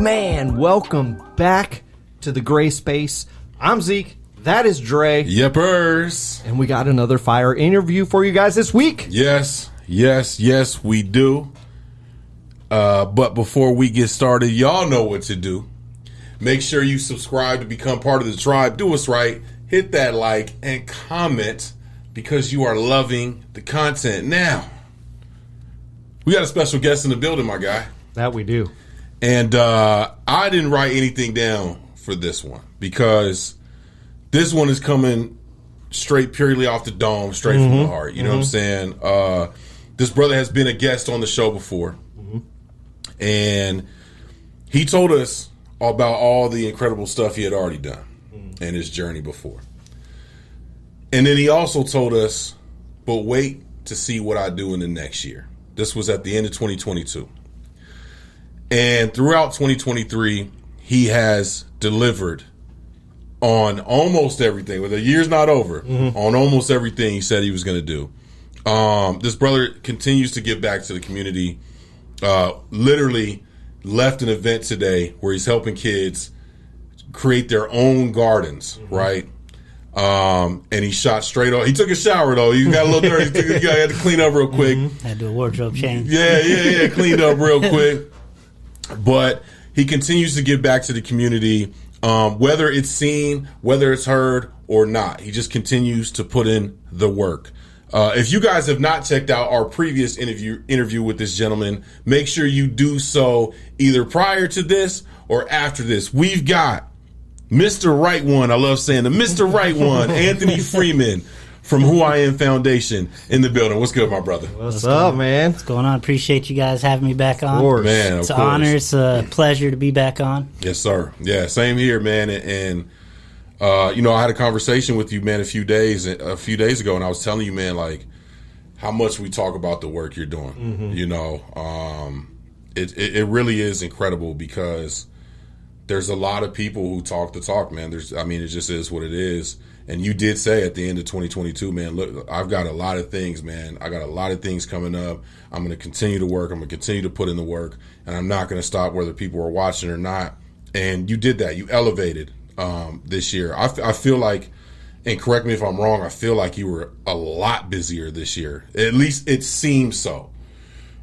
Man, welcome back to the Gray Space. I'm Zeke. That is Dre. Yepers. And we got another fire interview for you guys this week. Yes, we do. But before we get started, y'all know what to do. Make sure you subscribe to become part of the tribe. Do us right. Hit that like and comment because you are loving the content. Now, we got a special guest in the building, my guy. That we do. And I didn't write anything down for this one because this one is coming straight purely off the dome, straight from the heart. You know what I'm saying? This brother has been a guest on the show before. And he told us about all the incredible stuff he had already done in his journey before. And then he also told us, but wait to see what I do in the next year. This was at the end of 2022. And throughout 2023, he has delivered on almost everything. Well, the year's not over. On almost everything he said he was going to do. This brother continues to give back to the community. Literally left an event today where he's helping kids create their own gardens, right? And he shot straight off. He took a shower, though. He got a little dirty. He had to clean up real quick. Had to do a wardrobe change. Yeah. Cleaned up real quick. But he continues to give back to the community, whether it's seen, whether it's heard, or not. He just continues to put in the work. If you guys have not checked out our previous interview with this gentleman, make sure you do so either prior to this or after this. We've got Mr. Right One. I love saying the Mr. Right One, Anthony Freeman from Who I Am Foundation in the building. What's good, my brother? What's up, man? What's going on? Appreciate you guys having me back on. Of course. Man, it's an honor. It's a pleasure to be back on. Yes, sir. Yeah, same here, man. And I had a conversation with you, man, a few days ago, and I was telling you, man, like how much we talk about the work you're doing. You know, it really is incredible because there's a lot of people who talk the talk, man. It just is what it is. And you did say at the end of 2022, man, look, I've got a lot of things, man. I got a lot of things coming up. I'm going to continue to work. I'm going to continue to put in the work, and I'm not going to stop whether people are watching or not. And you did that. You elevated this year. I feel like, and correct me if I'm wrong, I feel like you were a lot busier this year. At least it seemed so,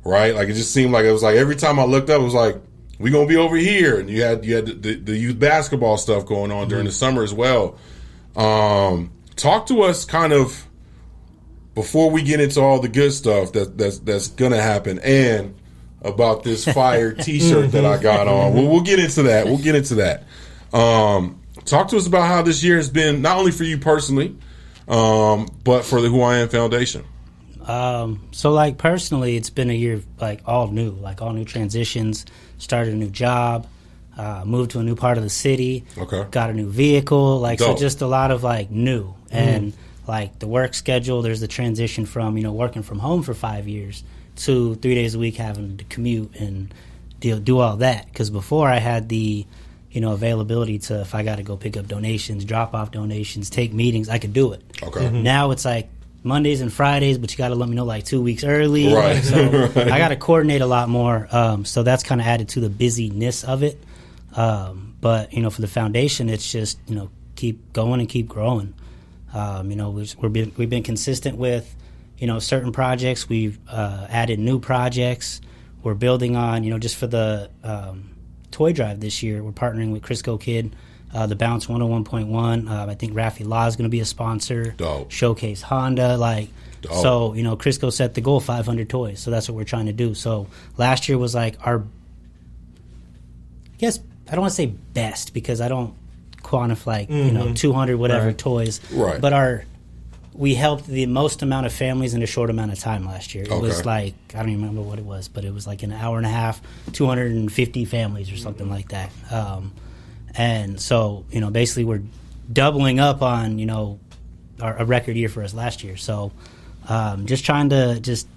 right? Like it just seemed like it was like every time I looked up, it was like, we're going to be over here. And you had the youth basketball stuff going on during the summer as well. Talk to us kind of before we get into all the good stuff that's going to happen and about this fire T-shirt that I got on. We'll get into that. Talk to us about how this year has been, not only for you personally, but for the Who I Am Foundation. So like personally, it's been a year like all new transitions, started a new job, moved to a new part of the city, got a new vehicle, dope. So just a lot of like new and like the work schedule. There's the transition from, working from home for 5 years to 3 days a week having to commute and do all that. Because before I had the, availability to, if I got to go pick up donations, drop off donations, take meetings, I could do it. Now it's like Mondays and Fridays, but you got to let me know like 2 weeks early. Right. So I got to coordinate a lot more. So that's kind of added to the busyness of it. But, for the foundation, it's just, keep going and keep growing. We've been consistent with, certain projects. We've added new projects. We're building on, just for the toy drive this year, we're partnering with Crisco Kid, the Bounce 101.1. I think Rafi Law is going to be a sponsor. Dope. Showcase Honda. Dope. So, Crisco set the goal, 500 toys. So that's what we're trying to do. So last year was like our, I guess, I don't want to say best because I don't quantify 200 whatever toys. Right. But we helped the most amount of families in a short amount of time last year. It was like, I don't even remember what it was, but it was like an hour and a half, 250 families or something like that. And so, basically we're doubling up on, a record year for us last year. So just trying to just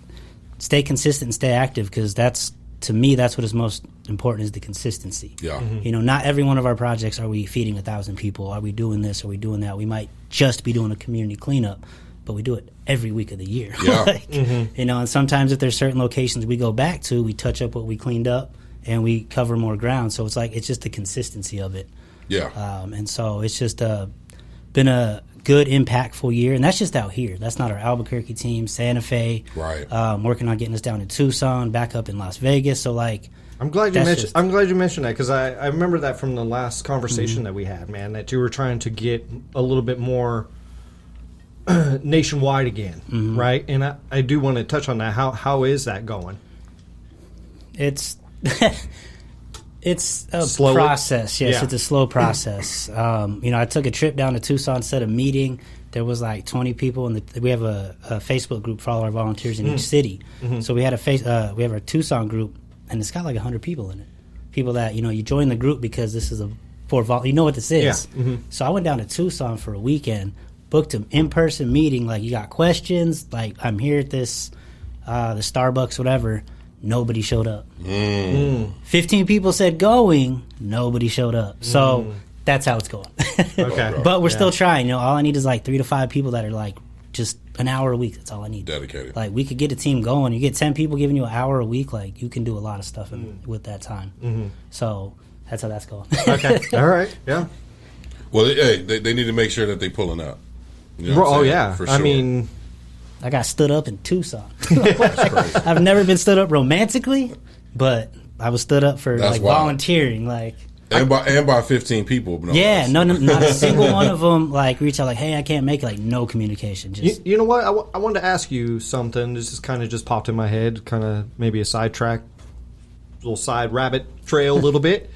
stay consistent and stay active because to me, that's what is most important is the consistency. Yeah. Not every one of our projects are we feeding 1,000 people. Are we doing this? Are we doing that? We might just be doing a community cleanup, but we do it every week of the year. Yeah. And sometimes if there's certain locations we go back to, we touch up what we cleaned up and we cover more ground. So it's just the consistency of it. Yeah. And so it's just been a good, impactful year, and that's just out here. That's not our Albuquerque team, Santa Fe. Right. Working on getting us down to Tucson, back up in Las Vegas. So I'm glad you mentioned that, because I remember that from the last conversation that we had, man. That you were trying to get a little bit more nationwide again, right? And I do want to touch on that. How is that going? It's it's a Slowly? process. Yes, Yeah. it's a slow process. I took a trip down to Tucson, set a meeting. There was like 20 people, and we have a Facebook group for all our volunteers in each city. So we had we have our Tucson group, and it's got like 100 people in it. People that you join the group because this is you know what this is. Yeah. So I went down to Tucson for a weekend, booked an in-person meeting. Like, you got questions? Like, I'm here at this the Starbucks, whatever. Nobody showed up. 15 people said going. Nobody showed up. So that's how it's going. Okay. But we're still trying. All I need is like 3 to 5 people that are like just an hour a week. That's all I need. Dedicated. Like, we could get a team going. You get 10 people giving you an hour a week. Like, you can do a lot of stuff with that time. So that's how that's going. Okay. All right. Yeah. Well, they need to make sure that they pulling up. You know what I'm Oh saying? yeah. For sure. I mean, I got stood up in Tucson. I've never been stood up romantically, but I was stood up for That's like wild. volunteering. Like, and by 15 people. No yeah, less. not a single one of them like reached out like, "Hey, I can't make it." Like, no communication. Just you know what? I wanted to ask you something. This is kind of just popped in my head. Kind of maybe a sidetrack, little side rabbit trail, a little bit.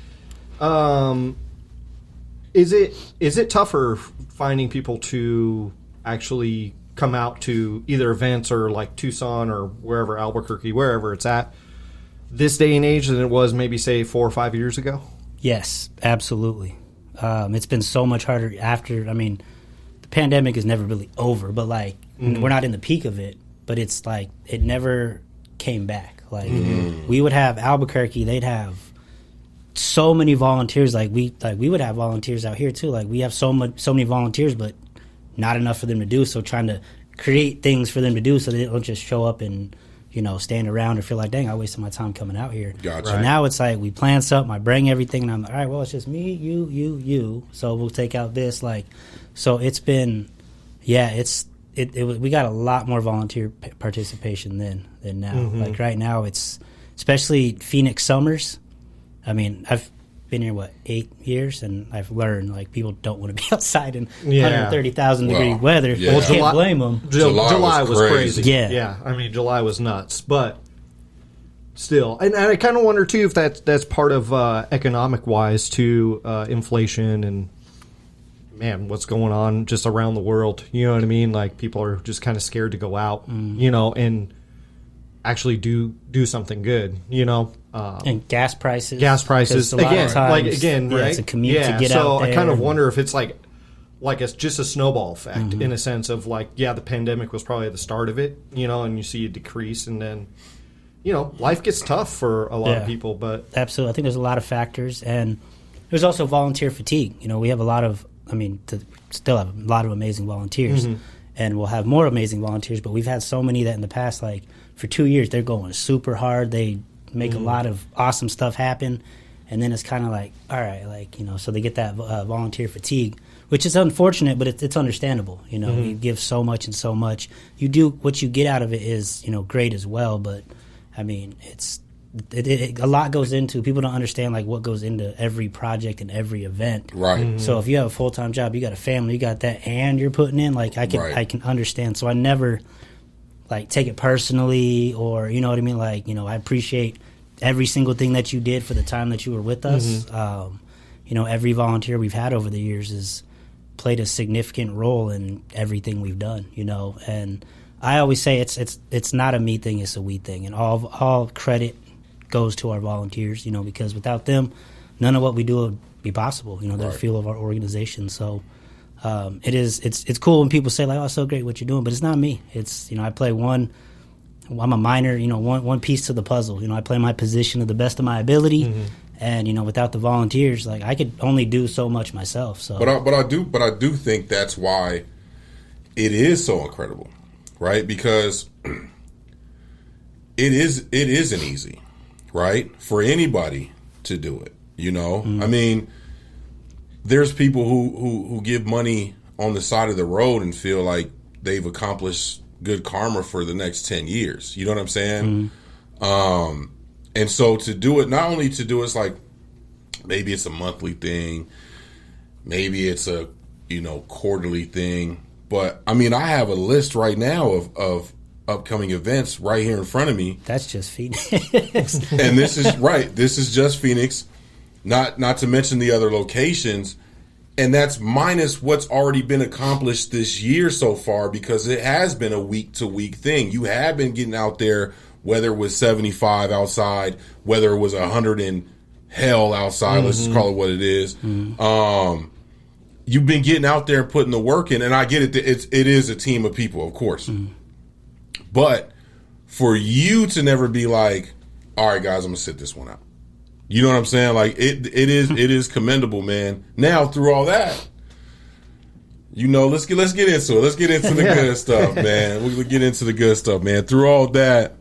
Is it tougher finding people to actually come out to either events or like Tucson or wherever, Albuquerque, wherever it's at, this day and age than it was maybe, say, 4 or 5 years ago? Yes, absolutely. It's been so much harder after. I mean, the pandemic is never really over, but like we're not in the peak of it. But it's like it never came back. Like we would have Albuquerque, they'd have so many volunteers. Like we would have volunteers out here too. Like, we have so many volunteers, but not enough for them to do. So trying to create things for them to do so they don't just show up and stand around or feel like, dang, I wasted my time coming out here. Gotcha. So now it's like we plan something, I bring everything, and I'm like, all right, well, it's just me, you. So we'll take out this. Like, so it's been, yeah, we got a lot more volunteer participation than now. Like, right now, it's especially Phoenix summers. I mean, I've been here 8 years, and I've learned like people don't want to be outside in 130,000 degree weather. Yeah. Well, can't blame them. July was crazy. Yeah. I mean, July was nuts, but still, and I kind of wonder too if that's part of economic wise too, inflation and man, what's going on just around the world. You know what I mean? Like, people are just kind of scared to go out, and actually do something good. And gas prices. Again, right? It's a commute to get so out there. I kind of wonder if it's like it's just a snowball effect in a sense of like, the pandemic was probably the start of it, and you see a decrease, and then, life gets tough for a lot of people. But absolutely, I think there's a lot of factors, and there's also volunteer fatigue. We have still have a lot of amazing volunteers, and we'll have more amazing volunteers. But we've had so many that in the past, like for 2 years, they're going super hard. They make a lot of awesome stuff happen, and then it's kind of like, all right, like, so they get that volunteer fatigue, which is unfortunate, but it's understandable. You give so much and so much. You do what you get out of it is great as well, but I mean, a lot goes into, people don't understand like what goes into every project and every event. Right. So if you have a full-time job, you got a family, you got that, and you're putting in, like, I can understand. So I never like take it personally, or you know what I mean, like, I appreciate every single thing that you did for the time that you were with us. Every volunteer we've had over the years has played a significant role in everything we've done, and I always say it's not a me thing, it's a we thing, and all credit goes to our volunteers, because without them, none of what we do would be possible. They're the feel of our organization. So it's cool when people say like, "Oh, it's so great what you're doing," but it's not me. It's I play I'm a minor, one piece to the puzzle. I play my position to the best of my ability, and without the volunteers, like, I could only do so much myself. So, but I do think that's why it is so incredible, right? Because it isn't easy, right? For anybody to do it, you know? I mean, there's people who give money on the side of the road and feel like they've accomplished good karma for the next 10 years. You know what I'm saying? And so to do it, not only to do it's like, maybe it's a monthly thing, maybe it's a, you know, quarterly thing. But I mean, I have a list right now of upcoming events right here in front of me. That's just Phoenix. And this is right. This is just Phoenix, not to mention the other locations. And that's minus what's already been accomplished this year so far, because it has been a week to week thing. You have been getting out there, whether it was 75 outside, whether it was 100 in hell outside, let's just call it what it is. You've been getting out there and putting the work in, and I get it. It is a team of people, of course. But for you to never be like, all right, guys, I'm gonna sit this one out. You know what I'm saying? Like it is commendable, man. Now through all that, you know, let's get into it. Let's get into the good stuff, man. We'll get into the good stuff, man. Through all that,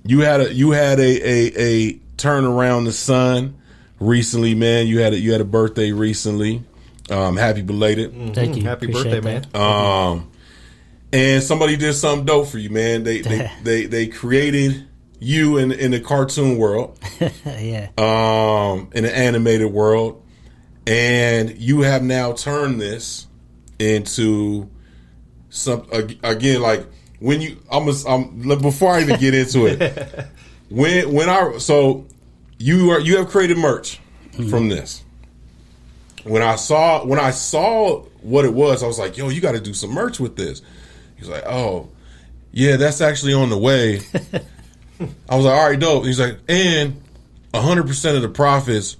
you had a turn around the sun recently, man. You had a birthday recently. Happy belated. Thank you. Happy Appreciate birthday, that. man. And somebody did something dope for you, man. They created you in the cartoon world. Yeah. In the animated world. And you have now turned this into some again, like when you before I even get into it, you have created merch from this. When I saw what it was, I was like, yo, you got to do some merch with this. He's like, oh, yeah, that's actually on the way. I was like, all right, dope. He's like, and 100% of the profits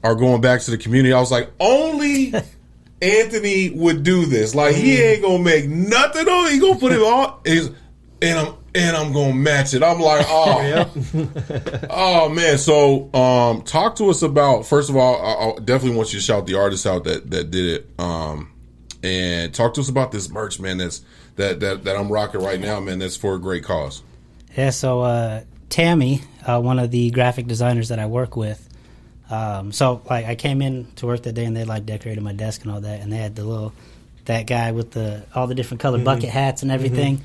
are going back to the community. I was like, only Anthony would do this. Like, he ain't gonna make nothing on it. He gonna put it on. And I'm gonna match it. I'm like, oh, oh man. So, talk to us about. First of all, I definitely want you to shout the artists out that did it. And talk to us about this merch, man. That I'm rocking right now, man. That's for a great cause. Yeah. So Tammy, one of the graphic designers that I work with. So like I came in to work that day and they like decorated my desk and all that, and they had that guy with all the different colored bucket hats and everything.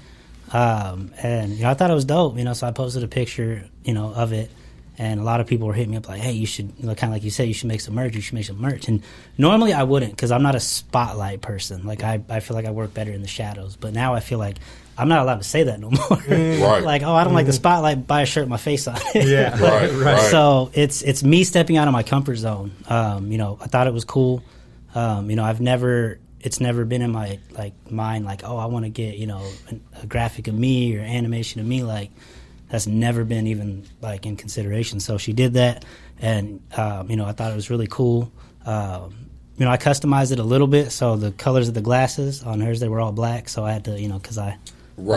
And I thought it was dope, so I posted a picture, of it, and a lot of people were hitting me up like, hey, you should, kind of like you said, you should make some merch. And normally I wouldn't, because I'm not a spotlight person. Like I feel like I work better in the shadows, but now I feel like I'm not allowed to say that no more. Right. Like, oh, I don't like the spotlight, buy a shirt with my face on it. Yeah. Right. So it's me stepping out of my comfort zone. I thought it was cool. It's never been in my mind like, oh, I want to get a graphic of me or animation of me. Like that's never been even like in consideration. So she did that, and I thought it was really cool. I customized it a little bit. So the colors of the glasses on hers, they were all black. So I had to because my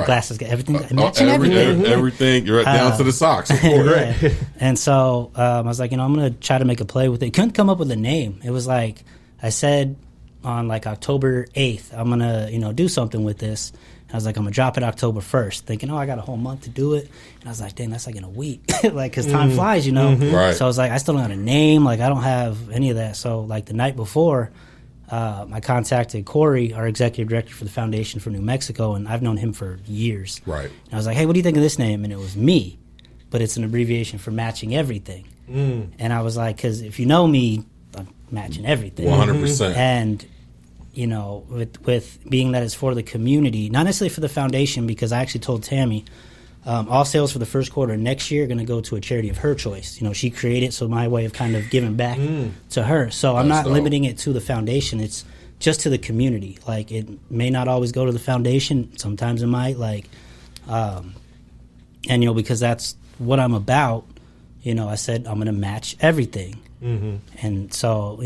glasses got everything matching everything. Everything. You're down to the socks. Of course. Yeah. And so I was like, I'm gonna try to make a play with it. Couldn't come up with a name. It was like I said. On like October 8th, I'm going to, do something with this. And I was like, I'm going to drop it October 1st, thinking, I got a whole month to do it. And I was like, dang, that's like in a week. Like, because time flies, Right. So I was like, I still don't have a name. Like, I don't have any of that. So, like, the night before, I contacted Corey, our executive director for the Foundation for New Mexico, and I've known him for years. Right. And I was like, hey, what do you think of this name? And it was me, but it's an abbreviation for matching everything. And I was like, because if you know me, I'm matching everything. 100%. And with being that it's for the community, not necessarily for the foundation, because I actually told Tammy all sales for the first quarter next year are going to go to a charity of her choice. She created, so my way of kind of giving back to her. So I'm not limiting it to the foundation. It's just to the community. Like it may not always go to the foundation. Sometimes it might. And because that's what I'm about. I said I'm going to match everything. And so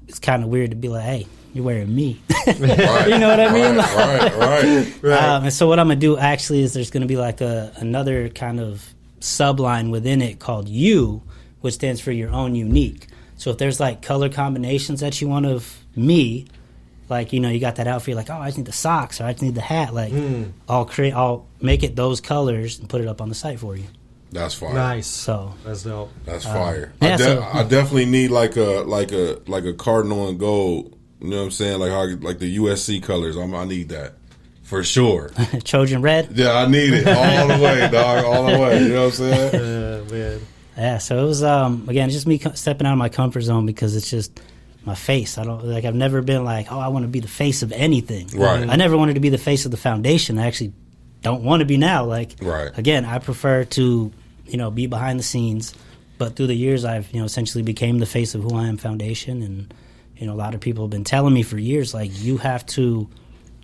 it's kind of weird to be like, hey, you're wearing me. Right, you know what I mean? Right. And so what I'm going to do actually is there's going to be like another kind of subline within it called you, which stands for your own unique. So if there's like color combinations that you want of me, like, you got that outfit, like, oh, I just need the socks or I just need the hat. Like, I'll make it those colors and put it up on the site for you. That's fire. Nice. So that's dope. That's fire. Yeah, I definitely need like a cardinal and gold. You know what I'm saying? Like the USC colors. I need that for sure. Trojan red. Yeah, I need it all the way, dog. All the way. You know what I'm saying? Man. Yeah. So it was again just me stepping out of my comfort zone because it's just my face. I've never been like, oh, I want to be the face of anything. Right. I never wanted to be the face of the foundation. I actually don't want to be now. Like, right. Again, I prefer to, be behind the scenes. But through the years, I've, essentially became the face of Who I Am Foundation. And, a lot of people have been telling me for years, like, you have to,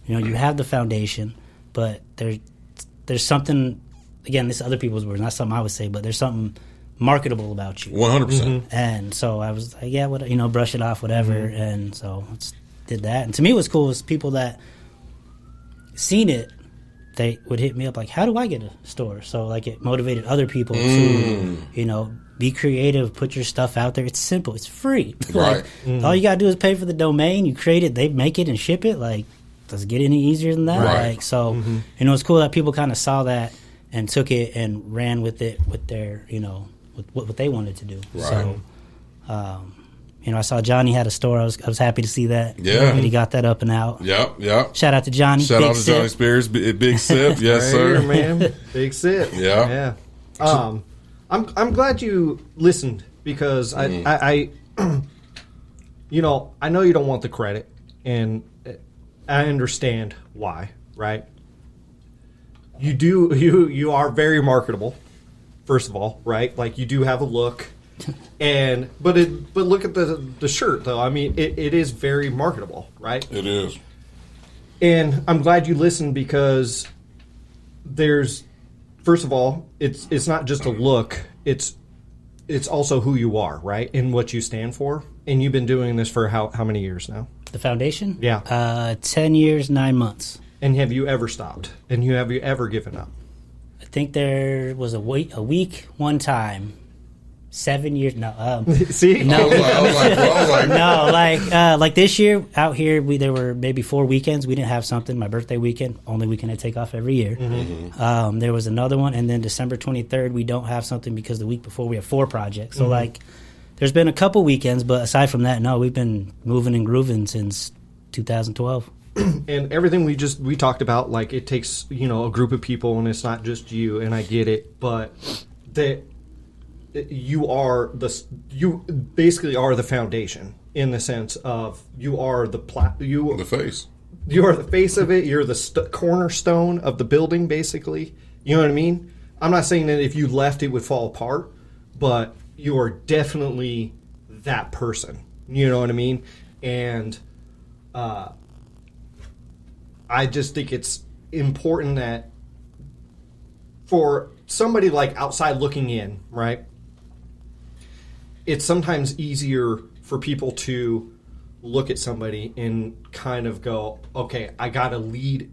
you have the foundation, but there's something, again, this is other people's words, not something I would say, but there's something marketable about you. 100%. And so I was like, yeah, brush it off, whatever. And so I did that. And to me, what's cool was people that seen it, they would hit me up like, how do I get a store? So like it motivated other people to, be creative, put your stuff out there. It's simple. It's free. Right. All you got to do is pay for the domain. You create it. They make it and ship it. Like, does it get any easier than that? Right. Like, so, it's cool that people kind of saw that and took it and ran with it with their, with what they wanted to do. Right. So, I saw Johnny had a store. I was happy to see that. Yeah. And he got that up and out. Yep. Shout out to Johnny. Shout out to Johnny Spears. Big Sip. Yes, Right sir. here, man. Big Sip. Yeah. I'm glad you listened because I I know you don't want the credit, and I understand why, right? You are very marketable, first of all, right? Like you do have a look, but look at the shirt though. I mean, it is very marketable, right? It is. And I'm glad you listened because first of all, it's not just a look, it's also who you are, right? And what you stand for. And you've been doing this for how many years now? The foundation? Yeah. 10 years, 9 months. And have you ever stopped? And have you ever given up? I think there was a week one time. 7 years. No. See? No. I was like, No, like this year out here, there were maybe 4 weekends. We didn't have something. My birthday weekend, only weekend I take off every year. Mm-hmm. There was another one, and then December 23rd, we don't have something because the week before we have 4 projects. So there's been a couple weekends, but aside from that, no, we've been moving and grooving since 2012. And everything we talked about, like it takes a group of people, and it's not just you. And I get it, but you basically are the foundation in the sense of you are the face. You are the face of it. You're the cornerstone of the building, basically. You know what I mean? I'm not saying that if you left, it would fall apart, but you are definitely that person. You know what I mean? And I just think it's important that for somebody like outside looking in, right? It's sometimes easier for people to look at somebody and kind of go, okay, I got to lead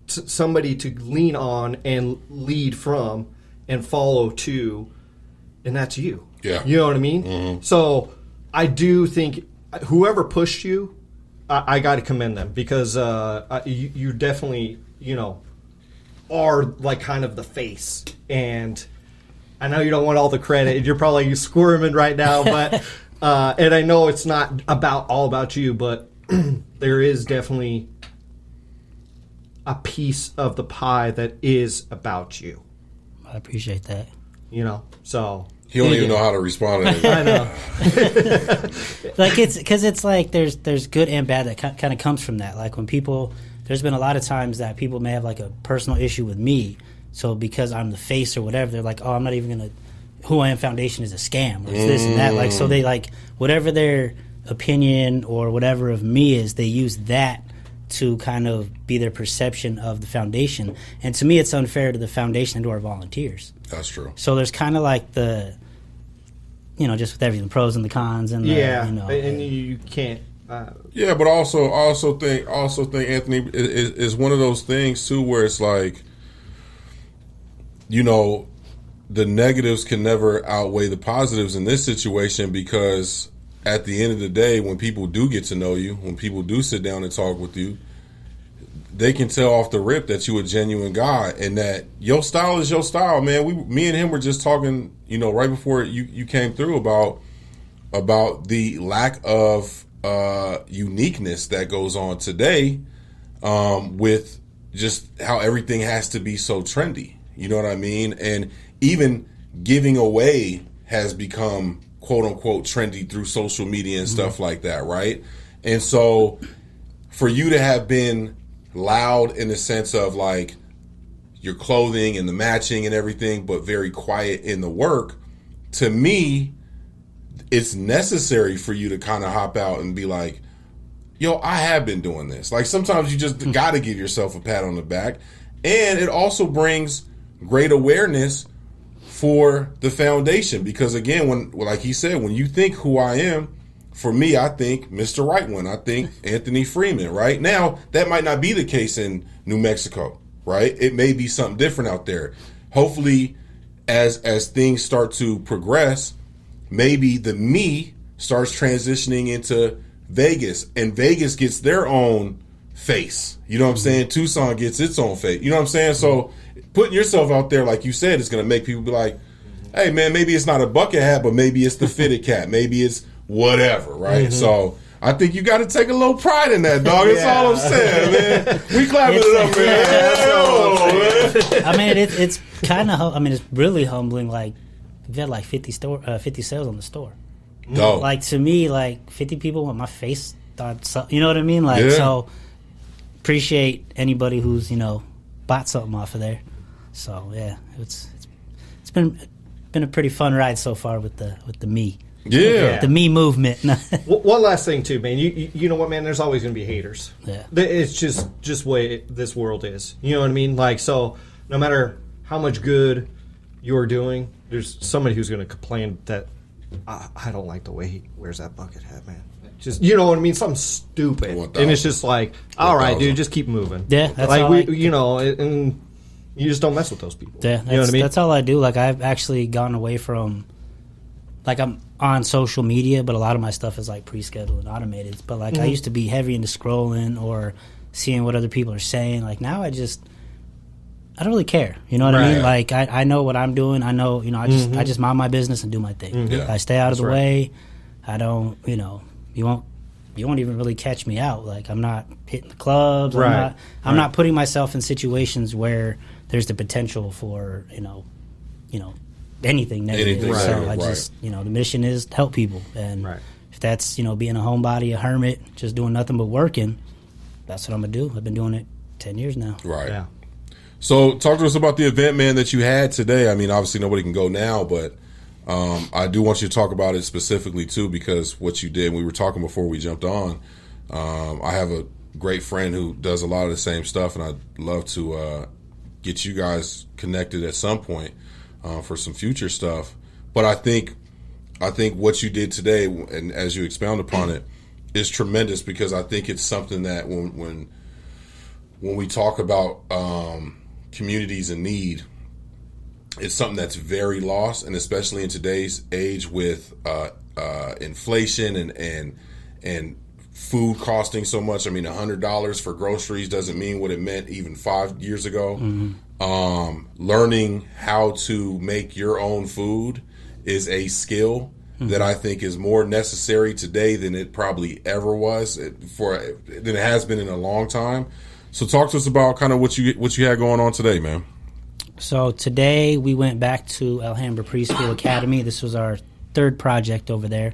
somebody to lean on and lead from and follow to, and that's you. Yeah. You know what I mean? Mm-hmm. So I do think whoever pushed you, I got to commend them because you definitely, are like kind of the face. And I know you don't want all the credit. You're probably squirming right now, but and I know it's not all about you, but there is definitely a piece of the pie that is about you. I appreciate that. So he don't even know how to respond to it. I know. Like it's because it's like there's good and bad that kind of comes from that. Like when people, there's been a lot of times that people may have like a personal issue with me. So because I'm the face or whatever, they're like, oh, I'm not even going to, Who I Am Foundation is a scam or it's this and that. Like, so they like, whatever their opinion or whatever of me is, they use that to kind of be their perception of the foundation. And to me, it's unfair to the foundation and to our volunteers. That's true. So there's kind of like the, just with everything, the pros and the cons. And and you can't. Yeah, but also think Anthony is one of those things too where it's like, the negatives can never outweigh the positives in this situation because at the end of the day, when people do get to know you, when people do sit down and talk with you, they can tell off the rip that you a genuine guy and that your style is your style, man. Me and him were just talking, right before you came through about the lack of uniqueness that goes on today with just how everything has to be so trendy. You know what I mean? And even giving away has become quote unquote trendy through social media and stuff like that, right? And so for you to have been loud in the sense of like your clothing and the matching and everything, but very quiet in the work, to me, it's necessary for you to kind of hop out and be like, yo, I have been doing this. Like sometimes you just got to give yourself a pat on the back. And it also brings great awareness for the foundation because again, when, like he said, when you think who I am, for me, I think Mr. Right One. I think Anthony Freeman. Right now, that might not be the case in New Mexico. Right, it may be something different out there. Hopefully, as things start to progress, maybe the me starts transitioning into Vegas, and Vegas gets their own face. You know what I'm saying? Tucson gets its own face. You know what I'm saying? So putting yourself out there, like you said, is going to make people be like, hey, man, maybe it's not a bucket hat, but maybe it's the fitted cap. Maybe it's whatever, right? So I think you got to take a little pride in that, dog. That's all I'm saying, man. We clapping it up, man. I mean, it's kind of, it's really humbling. Like, we've had like 50 sales on the store. No. Like, to me, like, 50 people want my face. You know what I mean? Like, so appreciate anybody who's, bought something off of there. So, yeah, it's been a pretty fun ride so far with the me. Yeah. The me movement. One last thing, too, man. You know what, man? There's always going to be haters. Yeah. It's just way this world is. You know what I mean? Like, so no matter how much good you're doing, there's somebody who's going to complain that I don't like the way he wears that bucket hat, man. Just, you know what I mean? Something stupid. 1,000. And it's just like, all right, dude, just keep moving. Yeah, that's like all and you just don't mess with those people. Yeah, you know what I mean? That's all I do. Like, I've actually gone away from, like, I'm on social media, but a lot of my stuff is like pre-scheduled and automated. But like, I used to be heavy into scrolling or seeing what other people are saying. Like, now I don't really care. You know what I mean? Like, I know what I'm doing. I know, I just mind my business and do my thing. I stay out of the way. I don't, you won't even really catch me out. Like, I'm not hitting the clubs. I'm not putting myself in situations where there's the potential for, anything negative. So I just, the mission is to help people. And if that's, being a homebody, a hermit, just doing nothing but working, that's what I'm going to do. I've been doing it 10 years now. Right. Yeah. So talk to us about the event, man, that you had today. I mean, obviously nobody can go now, but I do want you to talk about it specifically, too, because what you did, we were talking before we jumped on. I have a great friend who does a lot of the same stuff, and I'd love to get you guys connected at some point for some future stuff. But I think what you did today, and as you expound upon it, is tremendous because I think it's something that when we talk about communities in need, it's something that's very lost, and especially in today's age with inflation and food costing so much. I mean, $100 for groceries doesn't mean what it meant even 5 years ago. Learning how to make your own food is a skill that I think is more necessary today than it probably ever was than it has been in a long time. So talk to us about kind of what you had going on today, man. So today we went back to Alhambra Preschool Academy. This was our third project over there.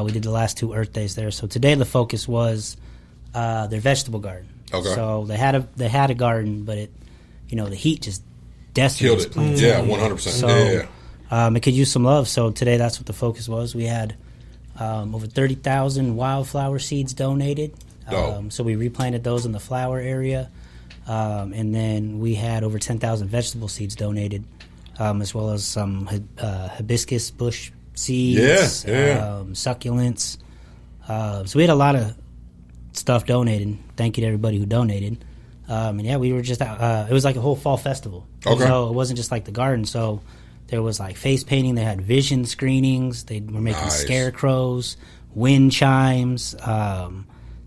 We did the last 2 Earth Days there. So today the focus was their vegetable garden. Okay. So they had a garden, but the heat just decimated plants. Yeah, 100%. So it could use some love. So today that's what the focus was. We had over 30,000 wildflower seeds donated. So we replanted those in the flower area. And then we had over 10,000 vegetable seeds donated, as well as some hibiscus bush seeds, succulents. So we had a lot of stuff donated. Thank you to everybody who donated. And we were just it was like a whole fall festival. Okay. So it wasn't just like the garden. So there was like face painting. They had vision screenings. They were making scarecrows, wind chimes.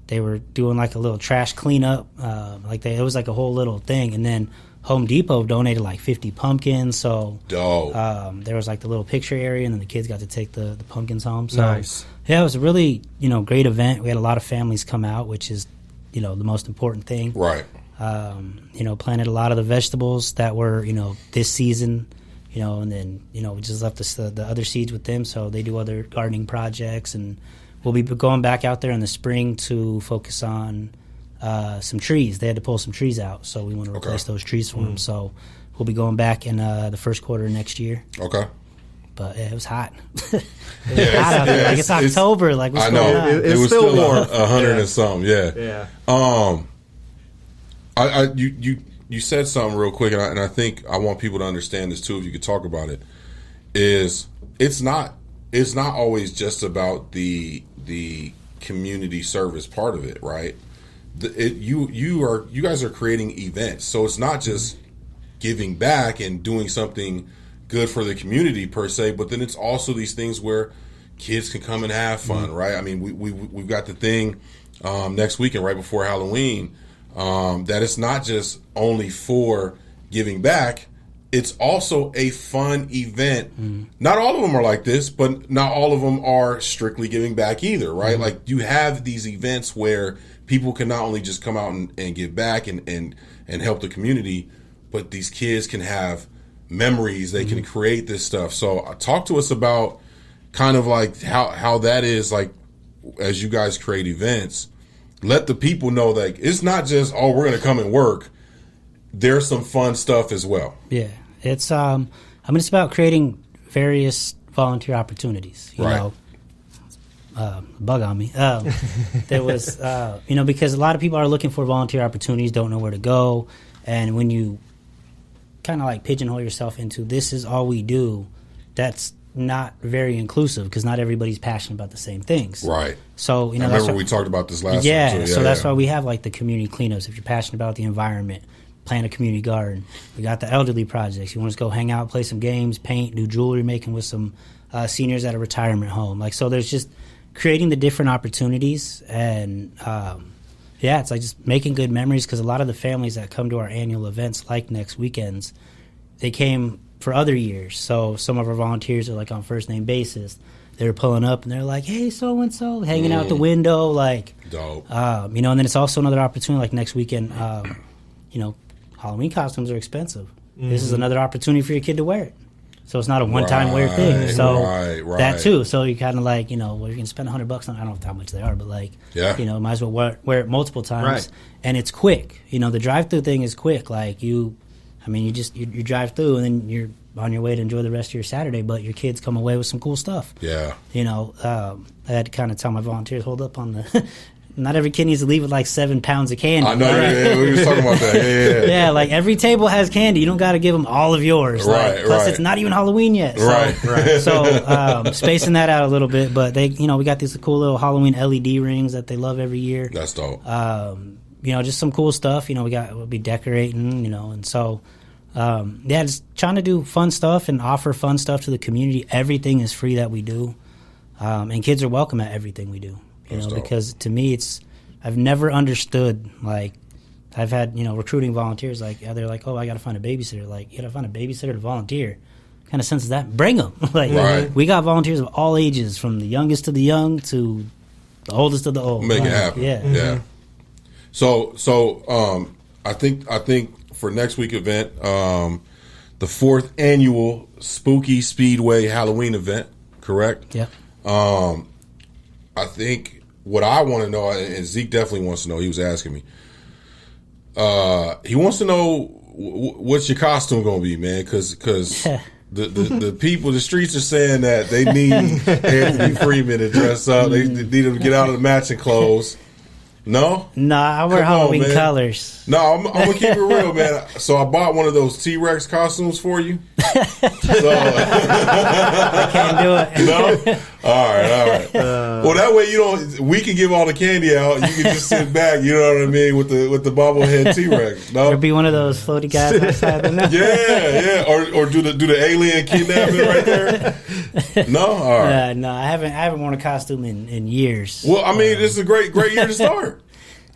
They were doing like a little trash cleanup. It was like a whole little thing. And then Home Depot donated like 50 pumpkins. So dope. There was like the little picture area, and then the kids got to take the pumpkins home. So nice. Yeah, it was a really, great event. We had a lot of families come out, which is, the most important thing. Right. Planted a lot of the vegetables that were, this season, and then, we just left the other seeds with them. So they do other gardening projects, and we'll be going back out there in the spring to focus on some trees. They had to pull some trees out, so we want to replace those trees for them. So we'll be going back in the first quarter of next year. Okay. But it was hot. It was hot out there. Like it's October. Like what's I know. going on? It was still warm. 100 and something. Yeah. You said something real quick, and I think I want people to understand this too. If you could talk about it, it's not always just about the community service part of it, right? You guys are creating events, so it's not just giving back and doing something good for the community per se, but then it's also these things where kids can come and have fun, right? I mean, we've got the thing next weekend right before Halloween that it's not just only for giving back, it's also a fun event. Not all of them are like this, but not all of them are strictly giving back either, right? Like you have these events where people can not only just come out and give back and help the community, but these kids can have memories. They can create this stuff. So talk to us about kind of like how that is, like as you guys create events, let the people know that it's not just, oh, we're going to come and work. There's some fun stuff as well. Yeah. It's it's about creating various volunteer opportunities, you know. Bug on me. There was, because a lot of people are looking for volunteer opportunities, don't know where to go. And when you kind of like pigeonhole yourself into this is all we do, that's not very inclusive because not everybody's passionate about the same things. Right. So, I remember we talked about this last time. So that's why we have like the community cleanups. If you're passionate about the environment, plant a community garden. We got the elderly projects. You want to go hang out, play some games, paint, do jewelry making with some seniors at a retirement home. Like, so there's just creating the different opportunities and it's like just making good memories because a lot of the families that come to our annual events like next weekends, they came for other years. So some of our volunteers are like on first name basis. They're pulling up and they're like, hey, so-and-so, hanging out the window. Like, dope. And then it's also another opportunity like next weekend, Halloween costumes are expensive. This is another opportunity for your kid to wear it. So it's not a one-time wear thing. So that too. So you kind of like, you're going to spend $100 on, I don't know how much they are, but like, might as well wear it multiple times. Right. And it's quick. The drive-through thing is quick. Like you drive through and then you're on your way to enjoy the rest of your Saturday, but your kids come away with some cool stuff. Yeah. I had to kind of tell my volunteers, hold up on the... Not every kid needs to leave with like 7 pounds of candy. I know, right? We were talking about that. Yeah, like every table has candy. You don't got to give them all of yours. Right, plus, it's not even Halloween yet. So, right. So spacing that out a little bit, but they, we got these cool little Halloween LED rings that they love every year. That's dope. Just some cool stuff. We'll be decorating. And so, just trying to do fun stuff and offer fun stuff to the community. Everything is free that we do, and kids are welcome at everything we do. Because to me, I've never understood, like, I've had, recruiting volunteers, like, they're like, oh, I got to find a babysitter. Like, you got to find a babysitter to volunteer. What kind of sense is that? Bring them. Like, we got volunteers of all ages, from the youngest to the young to the oldest of the old. Make it happen. Yeah. Yeah. So I think for next week event, the 4th annual Spooky Speedway Halloween event, correct? Yeah. I think what I want to know, and Zeke definitely wants to know, he was asking me, he wants to know what's your costume going to be, man, because the people, the streets are saying that they need Anthony Freeman to dress up. They need him to get out of the matching clothes. No? Nah, I wear Halloween colors. No, I'm going to keep it real, man. So I bought one of those T-Rex costumes for you. I can't do it. No? All right. Well, that way we can give all the candy out. You can just sit back, you know what I mean, with the bobblehead T-Rex. No? Or be one of those floaty guys outside the net. Yeah. Or do the alien kidnapping right there? No? All right. No, I haven't worn a costume in years. Well, I mean, this is a great year to start.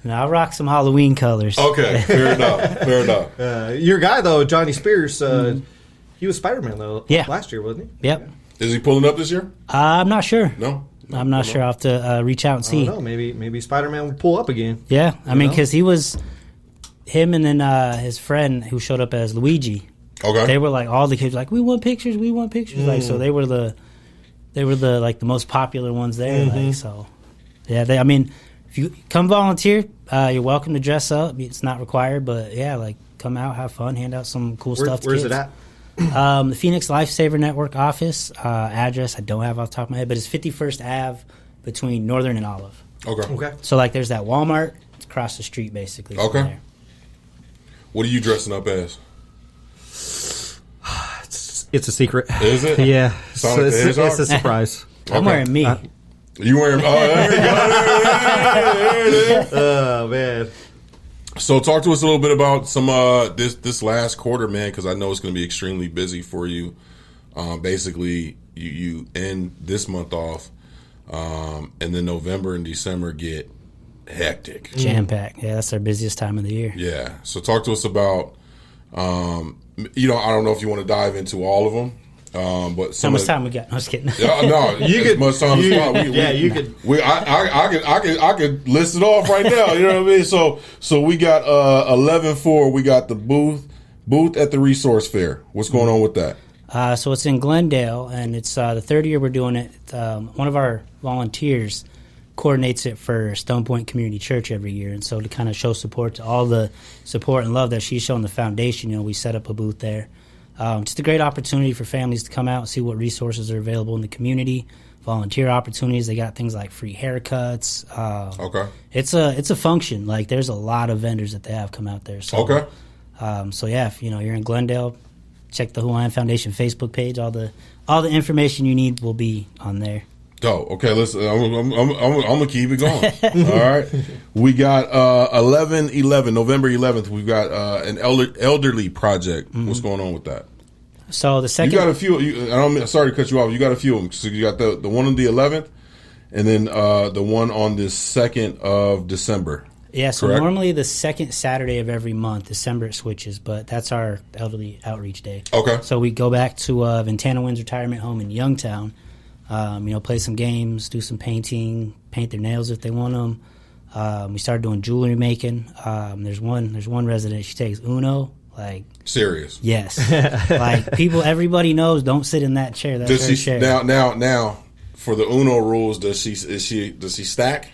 No, I rock some Halloween colors. Okay, fair enough. Your guy, though, Johnny Spears, he was Spider-Man, though, yeah. last year, wasn't he? Yep. Is he pulling up this year? I'm not sure. No, I'm not sure. I'll have to reach out and see. I don't know. Maybe Spider-Man will pull up again. Yeah, I mean, because he was him and then his friend who showed up as Luigi. Okay. They were like, all the kids were like, we want pictures. Like, so they were the like the most popular ones there. Like, so yeah, I mean, if you come volunteer, you're welcome to dress up. It's not required, but yeah, like come out, have fun, hand out some cool stuff to Where's kids. it at? The Phoenix Lifesaver Network office address I don't have off the top of my head, but it's 51st Ave between Northern and Olive. Okay. So like there's that Walmart, it's across the street basically. Okay. There. What are you dressing up as? It's a secret. Is it? Yeah. Sonic the Hedgehog? It's a surprise. I'm wearing me. You wearing? Oh, there you go. There it is. Oh, man. So talk to us a little bit about some this last quarter, man, because I know it's going to be extremely busy for you. Basically, you end this month off, and then November and December get hectic. Jam-packed. Yeah, that's our busiest time of the year. Yeah. So talk to us about, I don't know if you want to dive into all of them. But How much time we got? No, I was kidding. No, as much time as possible. You could. I could list it off right now. You know what I mean? So we got 11-4. We got the booth at the resource fair. What's going on with that? So it's in Glendale, and it's the third year we're doing it. One of our volunteers coordinates it for Stone Point Community Church every year, and so to kind of show support to all the support and love that she's shown the foundation, we set up a booth there. Just a great opportunity for families to come out and see what resources are available in the community, volunteer opportunities. They got things like free haircuts. Okay. It's a function. Like there's a lot of vendors that they have come out there. So, okay. So yeah, if you're in Glendale, check the Hawaiian Foundation Facebook page. All the information you need will be on there. Dope. Okay, listen, I'm gonna keep it going. All right, we got 11/11, November 11th. We've got an elderly project. Mm-hmm. What's going on with that? So the second, you got a few. Sorry to cut you off. You got a few of them. So you got the one on the 11th, and then the one on the 2nd of December. Yeah. So correct? Normally the second Saturday of every month, December it switches, but that's our elderly outreach day. Okay. So we go back to Ventana Winds Retirement Home in Youngtown. Play some games, do some painting, paint their nails if they want them. We started doing jewelry making. There's one resident, she takes Uno. Like serious? Yes. Like everybody knows, don't sit in that chair. That's her chair. Now, for the Uno rules, does she stack?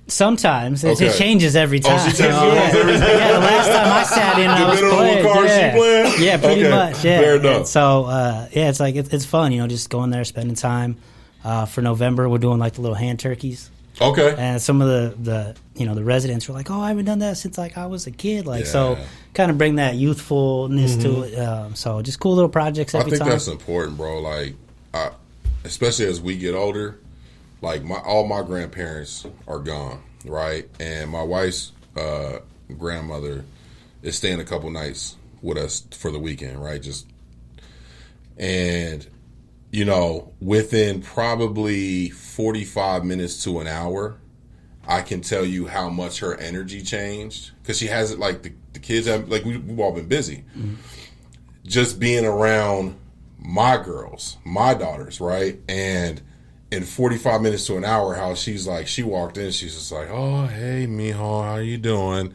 Sometimes okay. It changes every time. Oh, she changes every time. Yeah, the last time I sat in, I was playing. What card she playing? Yeah, pretty much. Yeah. Fair enough. And so it's like it's fun, just going there, spending time. For November, we're doing like the little hand turkeys. Okay. And some of the residents were like, "Oh, I haven't done that since like I was a kid." So kind of bring that youthfulness to it. So just cool little projects every time. I think that's important, bro. Like, especially as we get older. Like all my grandparents are gone, right? And my wife's grandmother is staying a couple nights with us for the weekend, right? Within probably 45 minutes to an hour, I can tell you how much her energy changed because she has it. Like the kids have, like we've all been busy, just being around my girls, my daughters, right? And in 45 minutes to an hour, how she's like, she walked in, she's just like, "Oh, hey, mijo, how you doing?"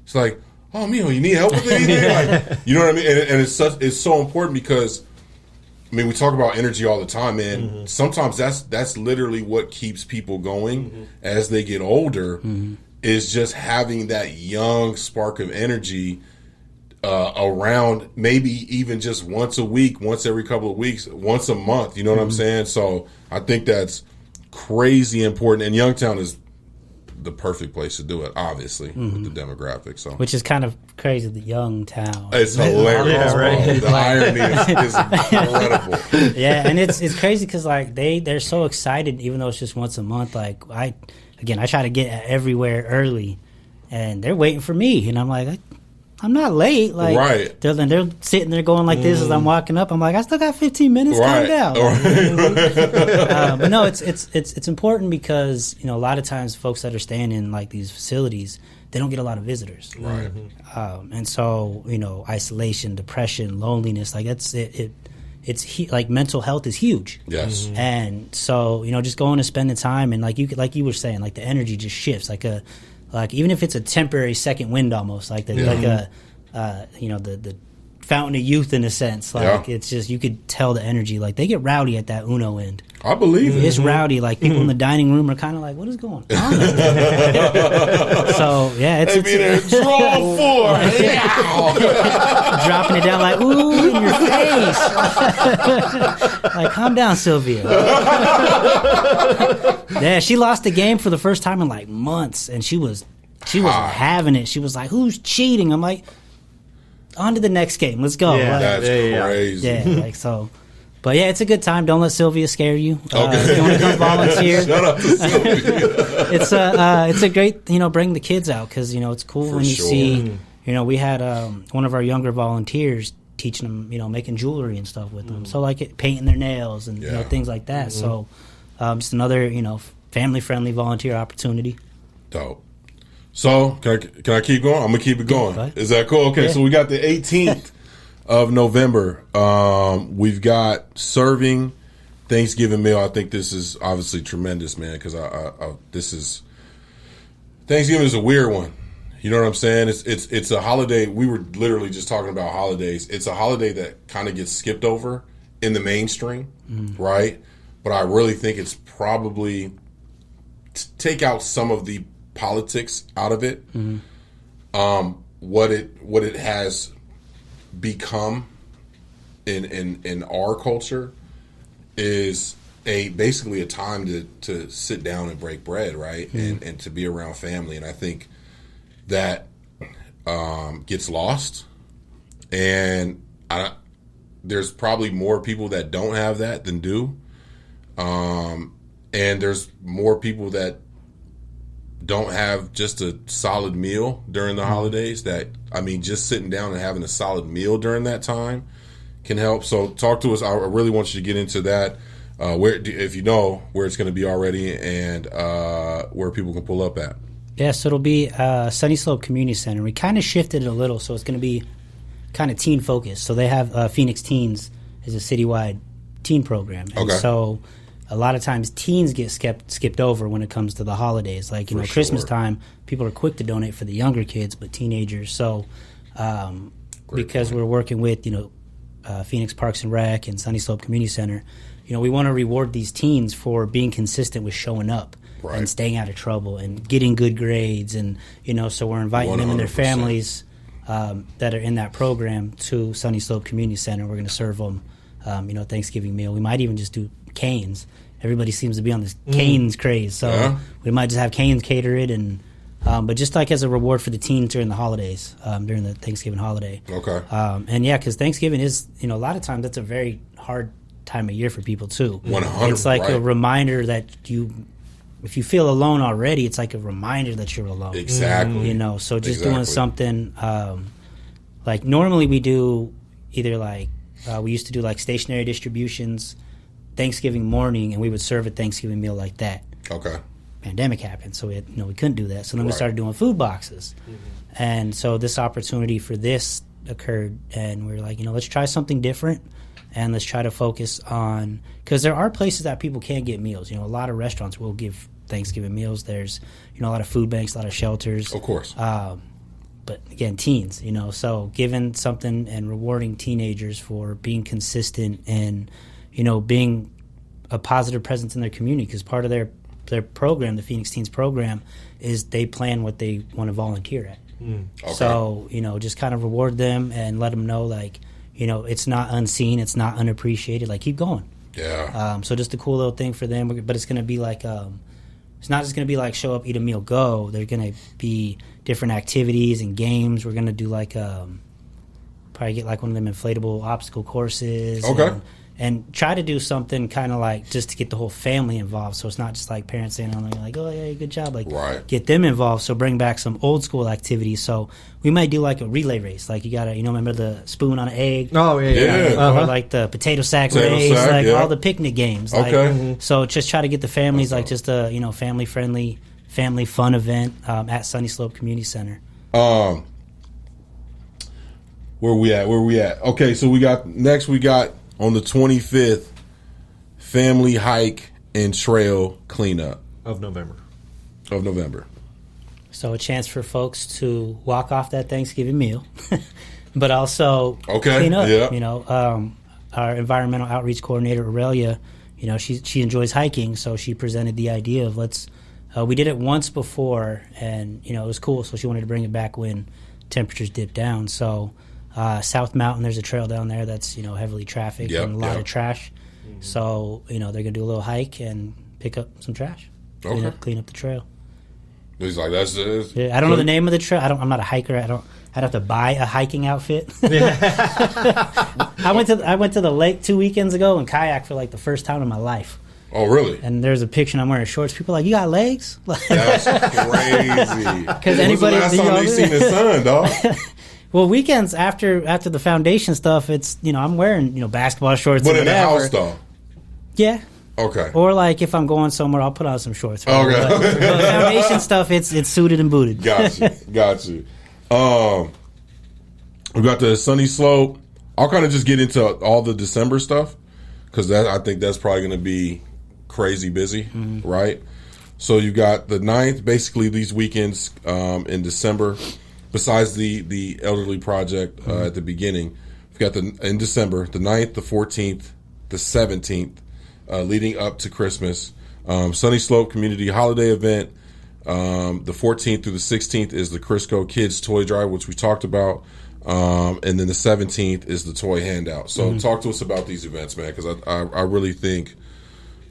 It's like, "Oh, mijo, you need help with anything?" Like, you know what I mean? And it's so important because, I mean, we talk about energy all the time, man. Sometimes that's literally what keeps people going as they get older, is just having that young spark of energy around, maybe even just once a week, once every couple of weeks, once a month. You know what I'm saying? So I think that's crazy important. And Youngtown is the perfect place to do it, obviously, with the demographic. So, which is kind of crazy, the young town. It's hilarious, right? The irony is incredible. Yeah, and it's crazy because like they're so excited, even though it's just once a month. Like I try to get everywhere early, and they're waiting for me, and I'm like, I'm not late. Like, right. They're sitting there going like this as I'm walking up. I'm like, I still got 15 minutes. Calm down. But no, it's important because, you know, a lot of times folks that are staying in like these facilities, they don't get a lot of visitors. Right. And so, you know, isolation, depression, loneliness, like like mental health is huge. Yes. And so, you know, just going and spending time and like you were saying, like the energy just shifts like even if it's a temporary second wind, almost like the fountain of youth in a sense. Like it's just, you could tell the energy. Like they get rowdy at that Uno end. I believe it. It's rowdy. Like people in the dining room are kind of like, what is going on? So yeah, it's draw 4. Dropping it down like, ooh, in your face. Like, calm down, Sylvia. Yeah, she lost the game for the first time in like months, and she was having it. She was like, who's cheating? I'm like, on to the next game. Let's go. Yeah, that's crazy. Yeah, like so. But yeah, it's a good time. Don't let Sylvia scare you. Okay. If you want to come volunteer, Shout out to Sylvia. it's a great, you know, bring the kids out because, you know, it's cool when you see, you know, we had one of our younger volunteers teaching them, you know, making jewelry and stuff with them. So like painting their nails and you know, things like that. So just another, you know, family friendly volunteer opportunity. Dope. So can I keep going? I'm gonna keep it going. Go Is that cool? Okay. Yeah. So we got the 18th of November. We've got serving Thanksgiving meal. I think this is obviously tremendous, man, because Thanksgiving is a weird one. You know what I'm saying? It's a holiday. We were literally just talking about holidays. It's a holiday that kind of gets skipped over in the mainstream, right? But I really think it's probably take out some of the politics out of it. What it has become in our culture is basically a time to sit down and break bread, right? And to be around family. And I think that gets lost. And there's probably more people that don't have that than do. And there's more people that don't have just a solid meal during the holidays. That, I mean, just sitting down and having a solid meal during that time can help. So talk to us. I really want you to get into that. If you know where it's going to be already and where people can pull up at. Yeah, so it'll be Sunny Slope Community Center. We kind of shifted it a little, so it's going to be kind of teen focused. So they have Phoenix Teens is a citywide teen program. And so a lot of times teens get skipped over when it comes to the holidays. Like, you know, Christmas time, people are quick to donate for the younger kids, but teenagers. So because we're working with, you know, Phoenix Parks and Rec and Sunny Slope Community Center, you know, we want to reward these teens for being consistent with showing up and staying out of trouble and getting good grades. And, you know, so we're inviting 100%. Them and their families that are in that program to Sunny Slope Community Center. We're going to serve them, you know, Thanksgiving meal. We might even just do Canes. Everybody seems to be on this Canes craze. So we might just have Canes cater it. And but just like as a reward for the teens during the holidays, during the Thanksgiving holiday. Okay. And yeah, because Thanksgiving is, you know, a lot of times that's a very hard time of year for people too. 100%. It's like a reminder that if you feel alone already, it's like a reminder that you're alone. Exactly. You know, so just doing something like normally we do either like we used to do like stationary distributions Thanksgiving morning, and we would serve a Thanksgiving meal like that. Okay. Pandemic happened, so we couldn't do that. So then we started doing food boxes, and so this opportunity for this occurred, and we were like, you know, let's try something different. And let's try to focus on, because there are places that people can get meals. You know, a lot of restaurants will give Thanksgiving meals. There's, you know, a lot of food banks, a lot of shelters. Of course. But again, teens, you know, so giving something and rewarding teenagers for being consistent and, you know, being a positive presence in their community, because part of their program, the Phoenix Teens program, is they plan what they want to volunteer at. Okay. So, you know, just kind of reward them and let them know, like, you know, it's not unseen, it's not unappreciated. Like, keep going. Yeah. So just a cool little thing for them. But it's going to be like it's not just going to be like show up, eat a meal, go. There's going to be different activities and games. We're going to do like probably get like one of them inflatable obstacle courses. Okay. And try to do something kind of like just to get the whole family involved. So it's not just like parents saying, like, oh, yeah, good job. Like, get them involved. So bring back some old school activities. So we might do like a relay race. Like, you got to, remember the spoon on an egg? Oh, yeah. Or like the potato sack race, all the picnic games. Okay. Like, so just try to get the families, like just a, family friendly, family fun event at Sunny Slope Community Center. Where we at? Okay, so we got on the 25th, family hike and trail cleanup of November. So a chance for folks to walk off that Thanksgiving meal, but also clean up. Yeah. Our environmental outreach coordinator Aurelia, she enjoys hiking, so she presented the idea of we did it once before, and it was cool. So she wanted to bring it back when temperatures dip down. So. South Mountain, there's a trail down there that's heavily trafficked and a lot of trash. Mm-hmm. So they're gonna do a little hike and pick up some trash. Clean up the trail. He's like, that's it. Yeah, I don't know the name of the trail. I'm not a hiker. I'd have to buy a hiking outfit. I went to the lake 2 weekends ago and kayaked for like the first time in my life. Oh, really? And there's a picture and I'm wearing shorts. People are like, you got legs? That's crazy. Because anybody, when's the last time they seen the sun, dog? Well, weekends after the foundation stuff, it's I'm wearing basketball shorts. But or in the whatever. house though. Yeah. Okay. Or like if I'm going somewhere, I'll put on some shorts. Okay. But foundation stuff, it's suited and booted. Got you. We got the Sunny Slope. I'll kind of just get into all the December stuff because I think that's probably going to be crazy busy, right? So you got the 9th, basically these weekends in December. Besides the elderly project at the beginning, we've got in December, the 9th, the 14th, the 17th, leading up to Christmas. Sunny Slope Community Holiday Event. The 14th through the 16th is the Crisco Kids Toy Drive, which we talked about. And then the 17th is the toy handout. So talk to us about these events, man, because I really think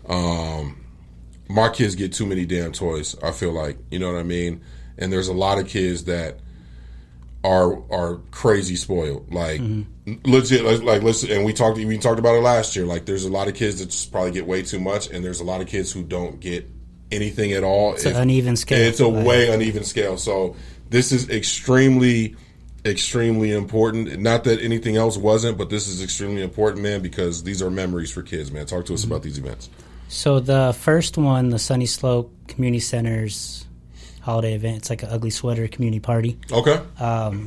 my kids get too many damn toys, I feel like. You know what I mean? And there's a lot of kids that are crazy spoiled, like legit. Like listen, and we talked about it last year. Like there's a lot of kids that just probably get way too much, and there's a lot of kids who don't get anything at all. It's an uneven scale. It's a way uneven scale. So this is extremely important. Not that anything else wasn't, but this is extremely important, man, because these are memories for kids, man. Talk to us about these events. So the first one, the Sunny Slope Community Center's holiday event, it's like an ugly sweater community party. Okay.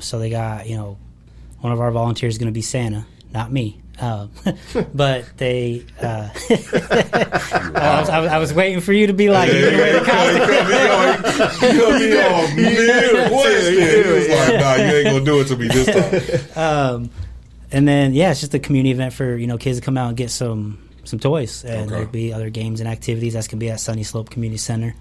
So they got, one of our volunteers is going to be Santa, not me. But they, I was waiting for you to be like, you're going to wear the costume. You cut me off mid-question. Like, nah, you ain't going to do it to me this time. And then, it's just a community event for, kids to come out and get some toys. And there'll be other games and activities. That's going to be at Sunny Slope Community Center.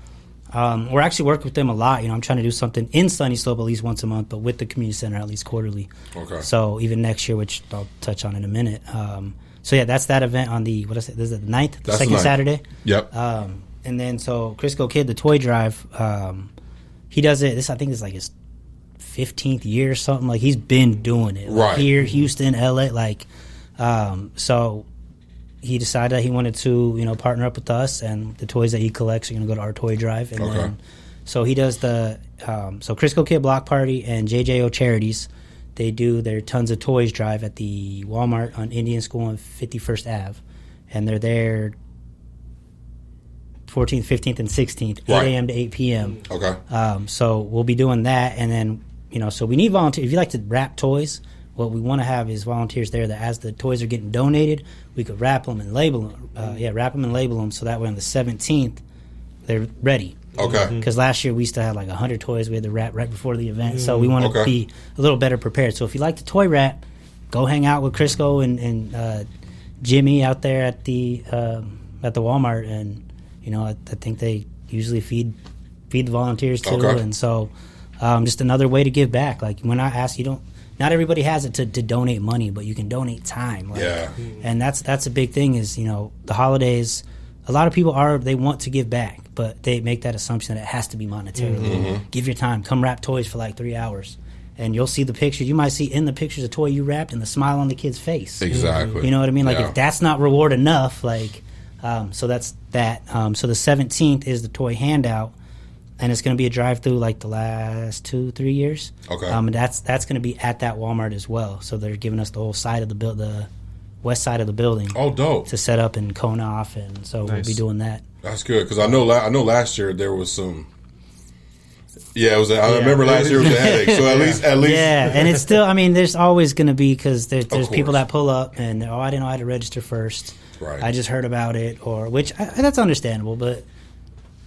We're actually working with them a lot. I'm trying to do something in Sunny Slope at least once a month, but with the community center at least quarterly. Okay. So even next year, which I'll touch on in a minute. That's that event on the this is the 9th, the second Saturday. Yep. And then Crisco Kid, the toy drive, he does it. I think it's like his 15th year or something. Like he's been doing it here, Houston, LA. So he decided that he wanted to, partner up with us, and the toys that he collects are going to go to our toy drive. And then, so he does the Crisco Kid Block Party and JJO Charities. They do their Tons of Toys drive at the Walmart on Indian School on 51st Ave, and they're there 14th, 15th, and 16th, 8 a.m. to 8 p.m. Okay. So we'll be doing that, and then so we need volunteers. If you like to wrap toys, what we want to have is volunteers there that as the toys are getting donated, we could wrap them and label them. Wrap them and label them so that way on the 17th they're ready. Okay. Because last year we used to have like 100 toys we had to wrap right before the event, so we want to be a little better prepared. So if you like to toy wrap, go hang out with Crisco and Jimmy out there at the Walmart, and I think they usually feed the volunteers too, and so just another way to give back. Like when I ask, not everybody has it to donate money, but you can donate time. And that's a big thing is, the holidays, a lot of people they want to give back. but they make that assumption that it has to be monetary. Give your time. Come wrap toys for like 3 hours. And you'll see the pictures. You might see in the pictures a toy you wrapped and the smile on the kid's face. Exactly. You know what I mean? Like, if that's not reward enough, like, so that's that. So the 17th is the toy handout, and it's going to be a drive-through like the last 2-3 years. Okay. And that's going to be at that Walmart as well. So they're giving us the whole side of the west side of the building. Oh, dope. To set up and cone off, and so we'll be doing that. That's good, because I know last year there was some. Yeah, it was. I remember last year was a headache. So at least. Yeah, and it's still. I mean, there's always going to be, because there's people that pull up and I didn't know I had to register first. Right. I just heard about it, that's understandable. But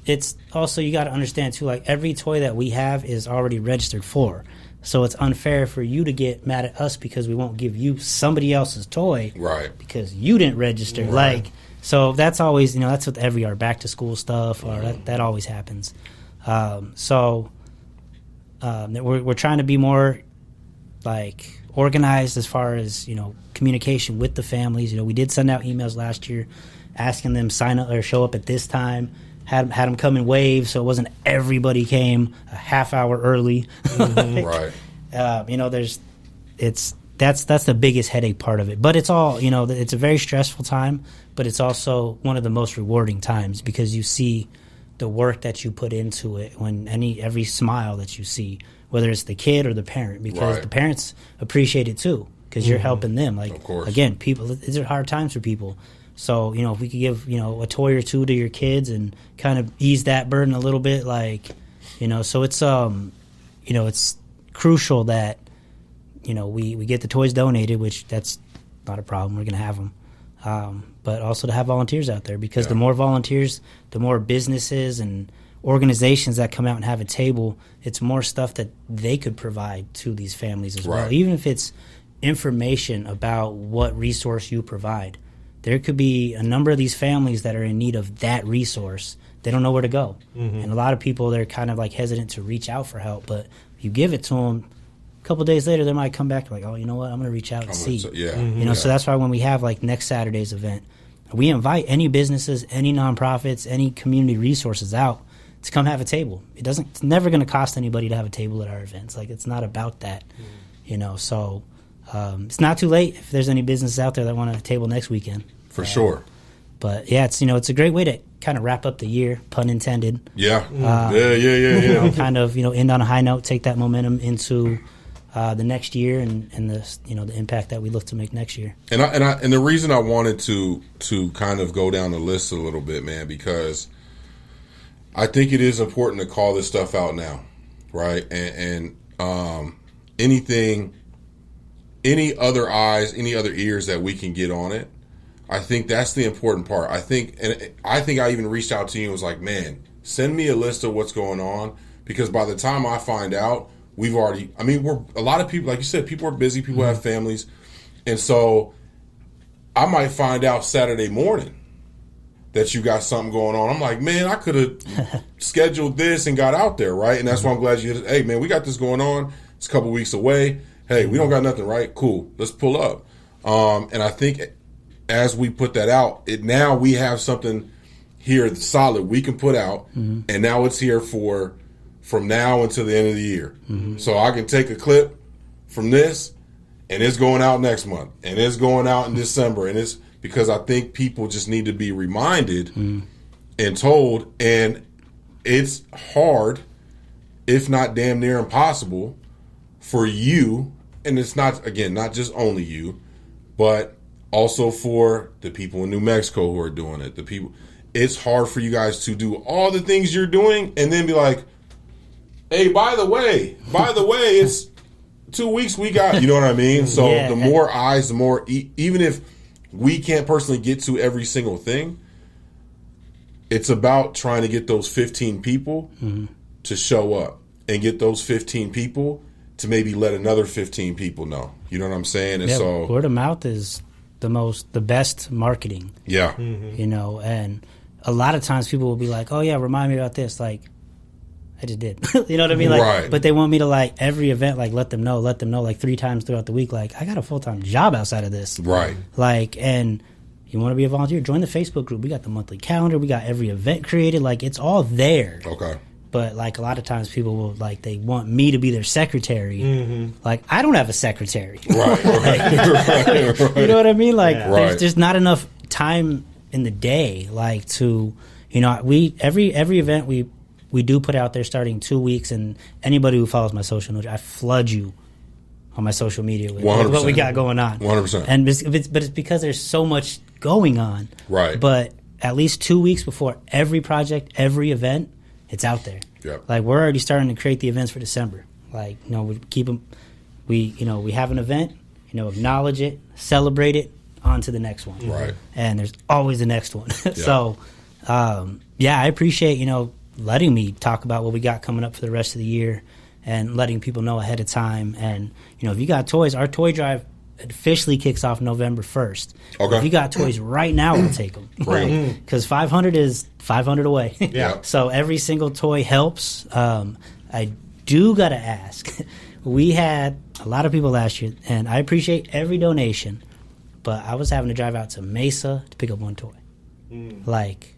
it's also, you got to understand too. Like, every toy that we have is already registered for, so it's unfair for you to get mad at us because we won't give you somebody else's toy. Right. Because you didn't register. Right. Like, so that's always, that's with our back to school stuff, or that always happens. We're trying to be more like organized as far as communication with the families. We did send out emails last year asking them sign up or show up at this time. Had them come in waves, so it wasn't everybody came a half hour early. Right. That's the biggest headache part of it. But it's all it's a very stressful time, but it's also one of the most rewarding times, because you see the work that you put into it, when every smile that you see, whether it's the kid or the parent, because the parents appreciate it too, because you're helping them. Like, of course. Again, people, these are hard times for people. So, if we could give, a toy or two to your kids and kind of ease that burden a little bit, so it's, it's crucial that, we get the toys donated, which that's not a problem. We're going to have them. But also to have volunteers out there, because the more volunteers, the more businesses and organizations that come out and have a table, it's more stuff that they could provide to these families as well. Even if it's information about what resource you provide. There could be a number of these families that are in need of that resource. They don't know where to go. And a lot of people, they're kind of like hesitant to reach out for help, but if you give it to them, a couple of days later, they might come back like, oh, you know what, I'm going to reach out and see. So that's why when we have like next Saturday's event, we invite any businesses, any nonprofits, any community resources out to come have a table. It's never going to cost anybody to have a table at our events. Like, it's not about that, so it's not too late if there's any businesses out there that want a table next weekend. For sure. But yeah, it's it's a great way to kind of wrap up the year, pun intended. Yeah. Kind of end on a high note, take that momentum into the next year and the the impact that we look to make next year. And the reason I wanted to kind of go down the list a little bit, man, because I think it is important to call this stuff out now, right? And any other eyes, any other ears that we can get on it, I think that's the important part. I think I even reached out to you and was like, man, send me a list of what's going on, because by the time I find out, we're a lot of people, like you said, people are busy, people have families, and so I might find out Saturday morning that you got something going on. I'm like, man, I could have scheduled this and got out there, right? And that's why I'm glad you, hey, man, we got this going on. It's a couple weeks away. Hey, we don't got nothing, right? Cool. Let's pull up. And I think as we put that out, now we have something here solid we can put out, and now it's here from now until the end of the year. So I can take a clip from this, and it's going out next month, and it's going out in December, and it's because I think people just need to be reminded and told, and it's hard, if not damn near impossible, for you, and it's not just only you, but also for the people in New Mexico who are doing it, it's hard for you guys to do all the things you're doing and then be like, hey, by the way, it's 2 weeks we got, you know what I mean? So the more eyes, the more, even if we can't personally get to every single thing, it's about trying to get those 15 people to show up and get those 15 people to maybe let another 15 people know. You know what I'm saying? And so word of mouth is the best marketing. Yeah. And a lot of times people will be like, oh yeah, remind me about this. Like, I just did. You know what I mean? Like, but they want me to, like, every event, like, let them know, like 3 times throughout the week, like, I got a full-time job outside of this. Right. Like, and, You want to be a volunteer? Join the Facebook group. We got the monthly calendar. We got every event created. Like, it's all there. Okay. But, like, a lot of times people will, like, they want me to be their secretary. Like, I don't have a secretary. Right. You know what I mean? Like, Right. there's just not enough time in the day, like, to, you know, every event we do put out there starting 2 weeks, and anybody who follows my social media, I flood you on my social media with what we got going on. 100%. And but it's because there's so much going on. Right. But at least 2 weeks before every project, every event, it's out there. Yep. Like, we're already starting to create the events for December. Like, you know, we keep them. We have an event. You know, acknowledge it, celebrate it, on to the next one. Right. And there's always the next one. So, I appreciate, you know, letting me talk about what we got coming up for the rest of the year, and letting people know ahead of time. And, you know, if you got toys, our toy drive officially kicks off November 1st. Okay. If you got toys right now, we'll take them. Because 500 is 500 away. Yeah. So every single toy helps. I do got to ask. We had a lot of people last year, and I appreciate every donation, but I was having to drive out to Mesa to pick up one toy. Like,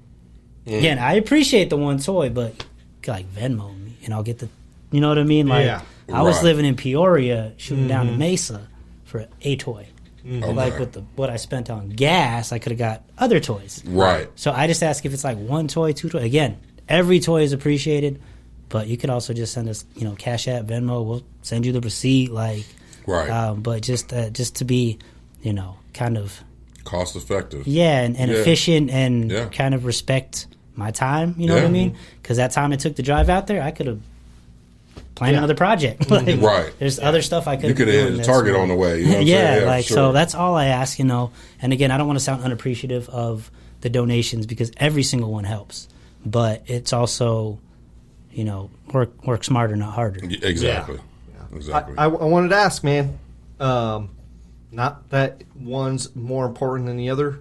again, I appreciate the one toy, but like, Venmo me, and I'll get the, you know what I mean? Like, I was living in Peoria, shooting down to Mesa for a toy. Like, with what I spent on gas, I could have got other toys. Right. So I just ask if it's like one toy, two toys. Again, every toy is appreciated, but you could also just send us, you know, Cash App, Venmo. We'll send you the receipt. Like, right. But just to be, you know, kind of cost effective. Yeah, and efficient, and kind of respect my time. You know what I mean? Because that time it took to drive out there, I could have planned another project. Like, right. There's other stuff I could. You could have hit a target on the way. You know what I'm yeah, saying? like, sure. so that's all I ask. You know, and again, I don't want to sound unappreciative of the donations, because every single one helps. But it's also, you know, work smarter, not harder. Exactly. Yeah. Exactly. I wanted to ask, man. Not that one's more important than the other.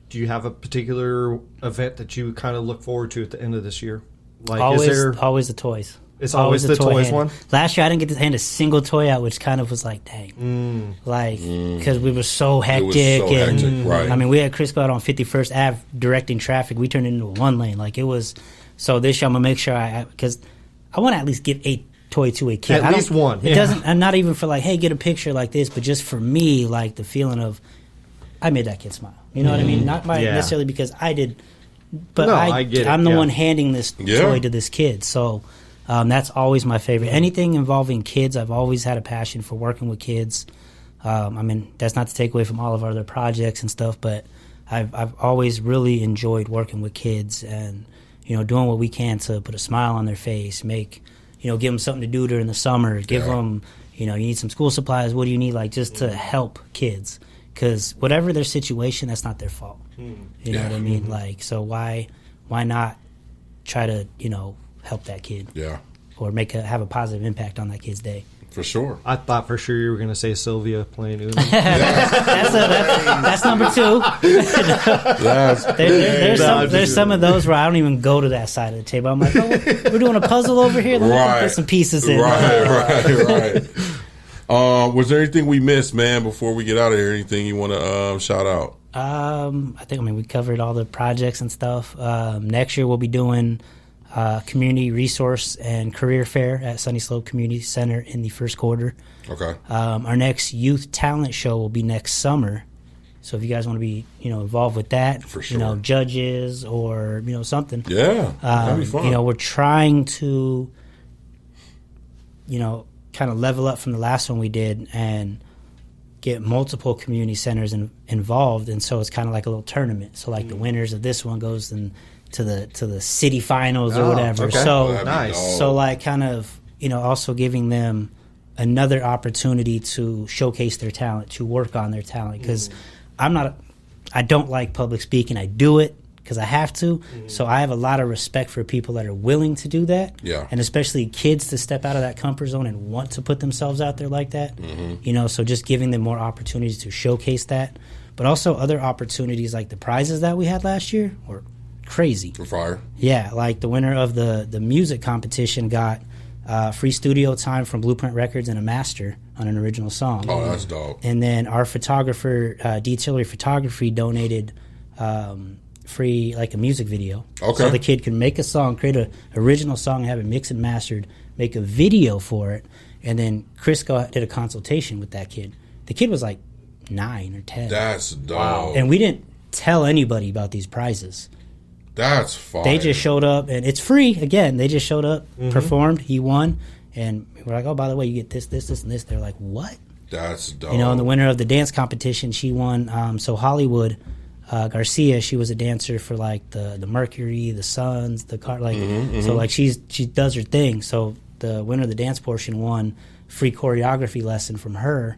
Do you have a particular event that you kind of look forward to at the end of this year? Like, always the toys. It's always the toys one? Last year, I didn't get to hand a single toy out, which kind of was like, dang. Like, because we were so hectic. It was so hectic, right. I mean, we had Chris go out on 51st Ave directing traffic. We turned it into a one lane. Like, it was. So this year, I'm going to make sure because I want to at least give a toy to a kid. At least one. It doesn't, and not even for like, hey, get a picture like this, but just for me, like, the feeling of, I made that kid smile. You know what I mean? Not necessarily because I did, but no, I get it. I'm the one handing this toy to this kid. So that's always my favorite. Anything involving kids, I've always had a passion for working with kids. I mean, that's not to take away from all of our other projects and stuff, but I've always really enjoyed working with kids, and, you know, doing what we can to put a smile on their face, make, you know, give them something to do during the summer, give them, you know, you need some school supplies, what do you need, like, just to help kids. Because whatever their situation, that's not their fault. You know what I mean? Like, so why not try to, you know, help that kid? Yeah. Or have a positive impact on that kid's day. For sure. I thought for sure you were going to say Sylvia playing Uno. That's number two. There's some of those where I don't even go to that side of the table. I'm like, oh, we're doing a puzzle over here. Let me put some pieces in. Right. Was there anything we missed, man, before we get out of here? Anything you want to shout out? I think we covered all the projects and stuff. Next year we'll be doing community resource and career fair at Sunny Slope Community Center in the first quarter. Okay. Our next youth talent show will be next summer. So if you guys want to be, you know, involved with that, for sure, you know, judges or, you know, something. Yeah, that'd be fun. You know, we're trying to, you know, kind of level up from the last one we did and get multiple community centers involved, and so it's kind of like a little tournament. So like the winners of this one goes to the city finals or whatever. Okay. So nice. So like kind of, you know, also giving them another opportunity to showcase their talent, to work on their talent, because I don't like public speaking. I do it because I have to. So I have a lot of respect for people that are willing to do that. Yeah. And especially kids to step out of that comfort zone and want to put themselves out there like that. You know, so just giving them more opportunities to showcase that. But also other opportunities, like the prizes that we had last year were crazy. For fire. Yeah, like the winner of the music competition got free studio time from Blueprint Records and a master on an original song. Oh, that's dope. And then our photographer, Detailery Photography, donated free, like, a music video. Okay. So the kid can make a song, create an original song, have it mixed and mastered, make a video for it, and then Crisco did a consultation with that kid. The kid was like 9 or 10. That's dope. And we didn't tell anybody about these prizes. That's fire. They just showed up, and it's free. Again, they just showed up, performed, he won, and we're like, oh, by the way, you get this, this, this, and this. They're like, what? That's dope. You know, and the winner of the dance competition, she won. So Hollywood Garcia, she was a dancer for, like, the Mercury, the Suns, the car, like, so, like, she does her thing. So the winner of the dance portion won free choreography lesson from her,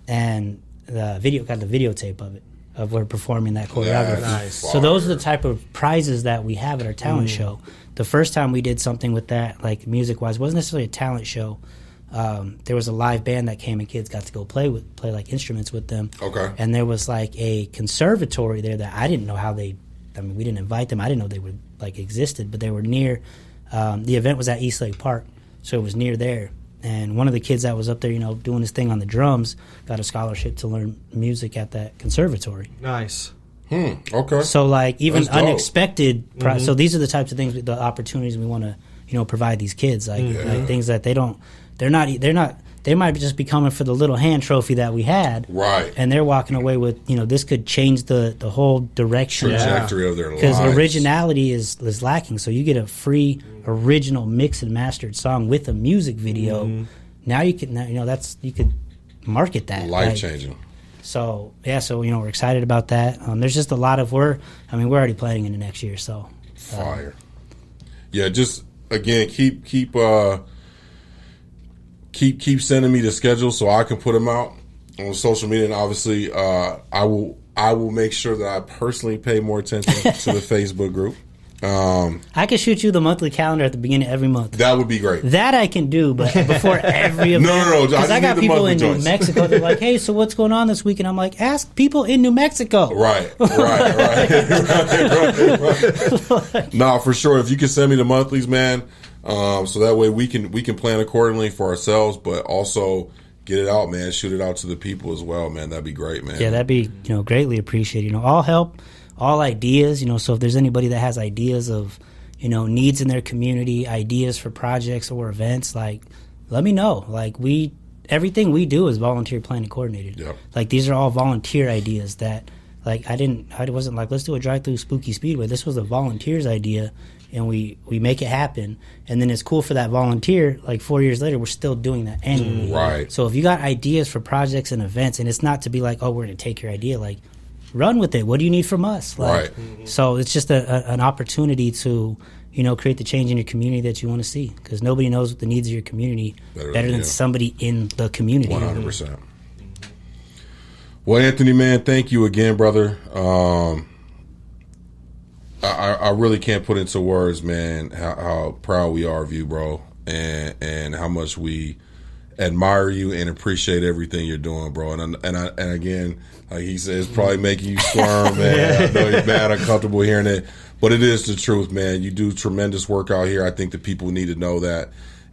and got the videotape of it, of her performing that choreography. Nice. So those are the type of prizes that we have at our talent show. The first time we did something with that, like, music-wise, wasn't necessarily a talent show. There was a live band that came, and kids got to go play like instruments with them. Okay. And there was, like, a conservatory there that I didn't know how we didn't invite them. I didn't know they would, like, existed, but they were near. The event was at Eastlake Park, so it was near there. And one of the kids that was up there, you know, doing his thing on the drums, got a scholarship to learn music at that conservatory. Nice. Okay. So, like, even That's dope. unexpected. So these are the types of things, the opportunities we want to, you know, provide these kids. Like things that they might just be coming for the little hand trophy that we had. Right. And they're walking away with, you know, this could change the whole direction. Trajectory of their lives. Because originality is lacking. So you get a free original mixed and mastered song with a music video. Now you could market that. Life changing. So you know, we're excited about that. There's just a lot of we're already planning into next year. So fire. Yeah, just again keep sending me the schedule so I can put them out on social media, and obviously I will make sure that I personally pay more attention to the Facebook group. I can shoot you the monthly calendar at the beginning of every month. That would be great. That I can do, but before every event. No. Because I got people in New Mexico. They're like, "Hey, so what's going on this week?" And I'm like, "Ask people in New Mexico." Right. Nah, for sure. If you can send me the monthlies, man, so that way we can plan accordingly for ourselves, but also get it out, man. Shoot it out to the people as well, man. That'd be great, man. Yeah, that'd be greatly appreciated. All help. All ideas, so if there's anybody that has ideas of, needs in their community, ideas for projects or events, like, let me know. Like, everything we do is volunteer planning coordinated. Yep. Like, these are all volunteer ideas that, like, I wasn't like, let's do a drive-through Spooky Speedway. This was a volunteer's idea, and we make it happen. And then it's cool for that volunteer, like 4 years later, we're still doing that annually. Right. So if you got ideas for projects and events, and it's not to be like, oh, we're going to take your idea, like, run with it. What do you need from us? Like, right. So it's just an opportunity to, create the change in your community that you want to see. Because nobody knows what the needs of your community better than somebody in the community. 100%. Well, Anthony, man, thank you again, brother. I really can't put into words, man, how proud we are of you, bro, and how much we admire you and appreciate everything you're doing, bro. And again, like he says, probably making you squirm, man. I know you're mad, uncomfortable hearing it, but it is the truth, man. You do tremendous work out here. I think that people need to know that,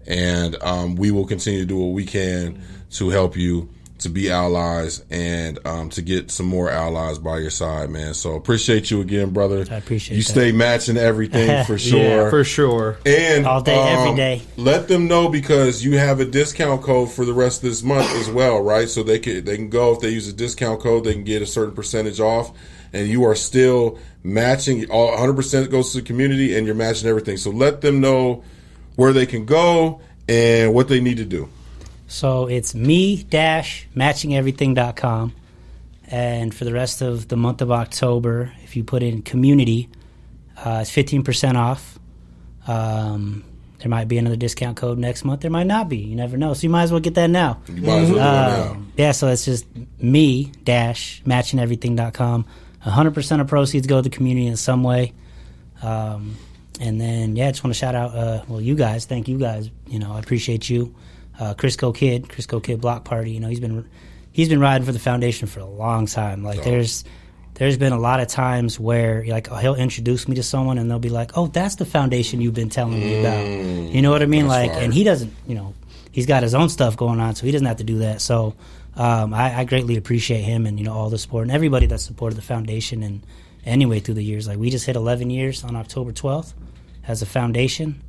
and we will continue to do what we can to help you, to be allies, and to get some more allies by your side, man. So appreciate you again, brother. I appreciate you. That. Stay matching everything for sure. Yeah, for sure. And all day, every day. Let them know, because you have a discount code for the rest of this month as well, right? So they can go, if they use a discount code, they can get a certain percentage off, and you are still matching. All 100% goes to the community, and you're matching everything. So let them know where they can go and what they need to do. So it's me-matchingeverything.com. And for the rest of the month of October, if you put in community, it's 15% off. There might be another discount code next month. There might not be. You never know. So you might as well get that now. You might as well do it now. Yeah, so it's just me-matchingeverything.com. 100% of proceeds go to the community in some way. And then, I just want to shout out, you guys. Thank you guys. I appreciate you. Crisco Kid Block Party. He's been riding for the foundation for a long time. Like there's been a lot of times where he'll introduce me to someone and they'll be like, "Oh, that's the foundation you've been telling me about." You know what I mean? That's fire. And he he's got his own stuff going on, so he doesn't have to do that. So I greatly appreciate him and all the support and everybody that supported the foundation and anyway through the years. Like we just hit 11 years on October 12th as a foundation.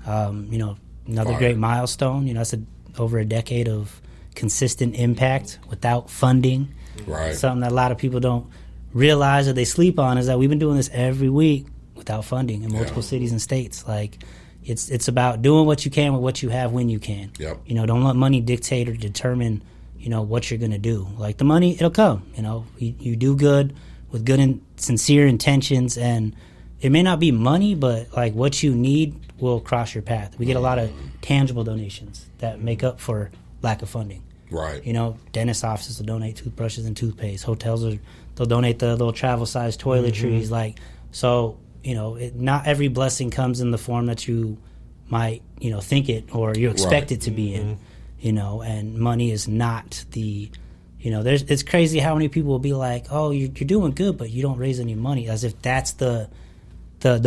Another great milestone. That's over a decade of consistent impact without funding. Right. Something that a lot of people don't realize that they sleep on is that we've been doing this every week without funding in multiple cities and states. Like it's about doing what you can with what you have when you can. Yep. Don't let money dictate or determine what you're going to do. Like the money, it'll come. You do good with good and sincere intentions, and it may not be money, but like what you need will cross your path. We get a lot of tangible donations that make up for lack of funding. Right. Dentist offices will donate toothbrushes and toothpaste. Hotels they'll donate the little travel-sized toiletries. Not every blessing comes in the form that you might think it or you expect it to be in. And money is not the. It's crazy how many people will be like, "Oh, you're doing good, but you don't raise any money," as if that's the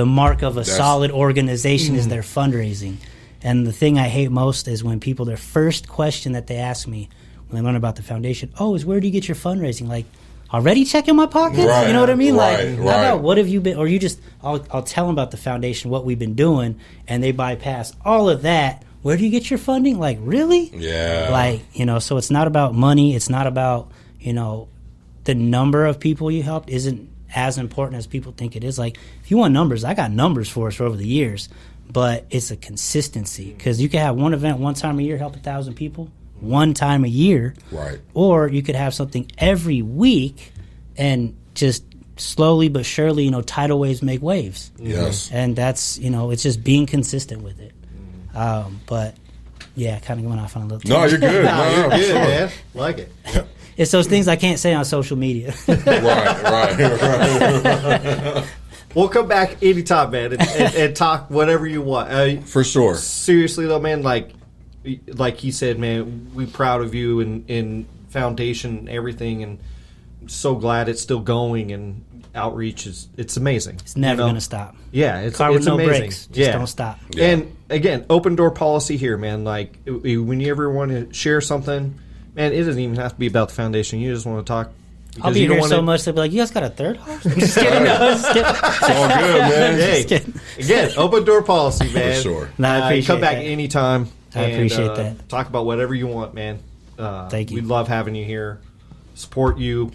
mark of a solid organization is their fundraising. And the thing I hate most is when people, their first question that they ask me when they learn about the foundation, is where do you get your fundraising? Like, already checking my pockets? Right, you know what I mean? right, How about what have you been, or you just, I'll tell them about the foundation, what we've been doing, and they bypass all of that. Where do you get your funding? Like, really? Yeah. So it's not about money. It's not about, the number of people you helped isn't as important as people think it is. Like, if you want numbers, I got numbers for us for over the years, but it's a consistency because you can have one event one time a year, help 1,000 people, one time a year. Right. Or you could have something every week and just slowly but surely, tidal waves make waves. Yes. And that's, it's just being consistent with it. But yeah, kind of going off on a little. No, you're good. You're good, man. Like it. Yep. It's those things I can't say on social media. Right. We'll come back anytime, man, and talk whatever you want. For sure. Seriously, though, man, like he said, man, we're proud of you and foundation and everything, and so glad it's still going, and outreach it's amazing. It's never going to stop. Yeah, it's Car with it's no amazing. brakes. Just don't stop. Yeah. And again, open door policy here, man. Like when you ever want to share something, man, it doesn't even have to be about the foundation. You just want to talk. I'll be here so much they'll be like, "You guys got a third house?" I'm just kidding. No, It's all good, man. Hey, again, open door policy, man. For sure. No, I appreciate come back that. anytime. I appreciate that. Talk about whatever you want, man. Thank you. We love having you here. Support you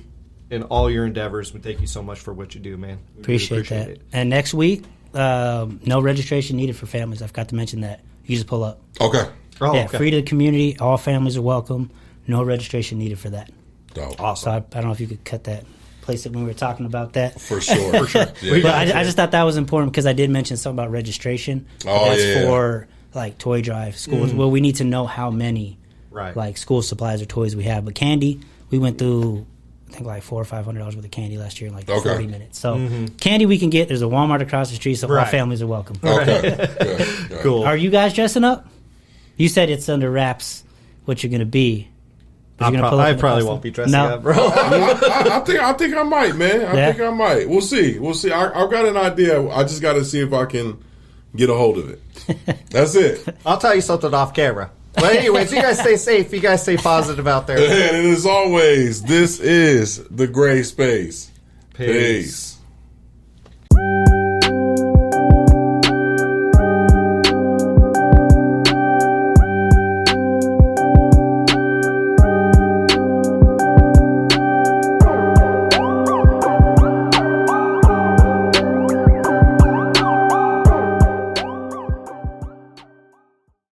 in all your endeavors. We thank you so much for what you do, man. We Appreciate really that. it. And next week, no registration needed for families. I forgot to mention that. You just pull up. Okay. Oh, Yeah, okay. free to the community. All families are welcome. No registration needed for that. Dope. Awesome. So I don't know if you could cut that, place it when we were talking about that. For sure. For sure. Yeah. But I just thought that was important because I did mention something about registration. Oh, That's yeah. for like toy drive schools. Well, we need to know how many Right. like school supplies or toys we have. But candy, we went through I think like $400 or $500 worth of candy last year in like 40 minutes. So candy we can get. There's a Walmart across the street, so all Right. families are welcome. Okay. Good. Cool. Are you guys dressing up? You said it's under wraps what you're going to be. But you're gonna pull up I in the probably costume? won't be dressing No. up, bro. I think I might, man. I Yeah. think I might. We'll see. I've got an idea. I just got to see if I can get a hold of it. That's it. I'll tell you something off camera. But anyways, you guys stay safe. You guys stay positive out there. And as always, this is the Gray Space. Peace.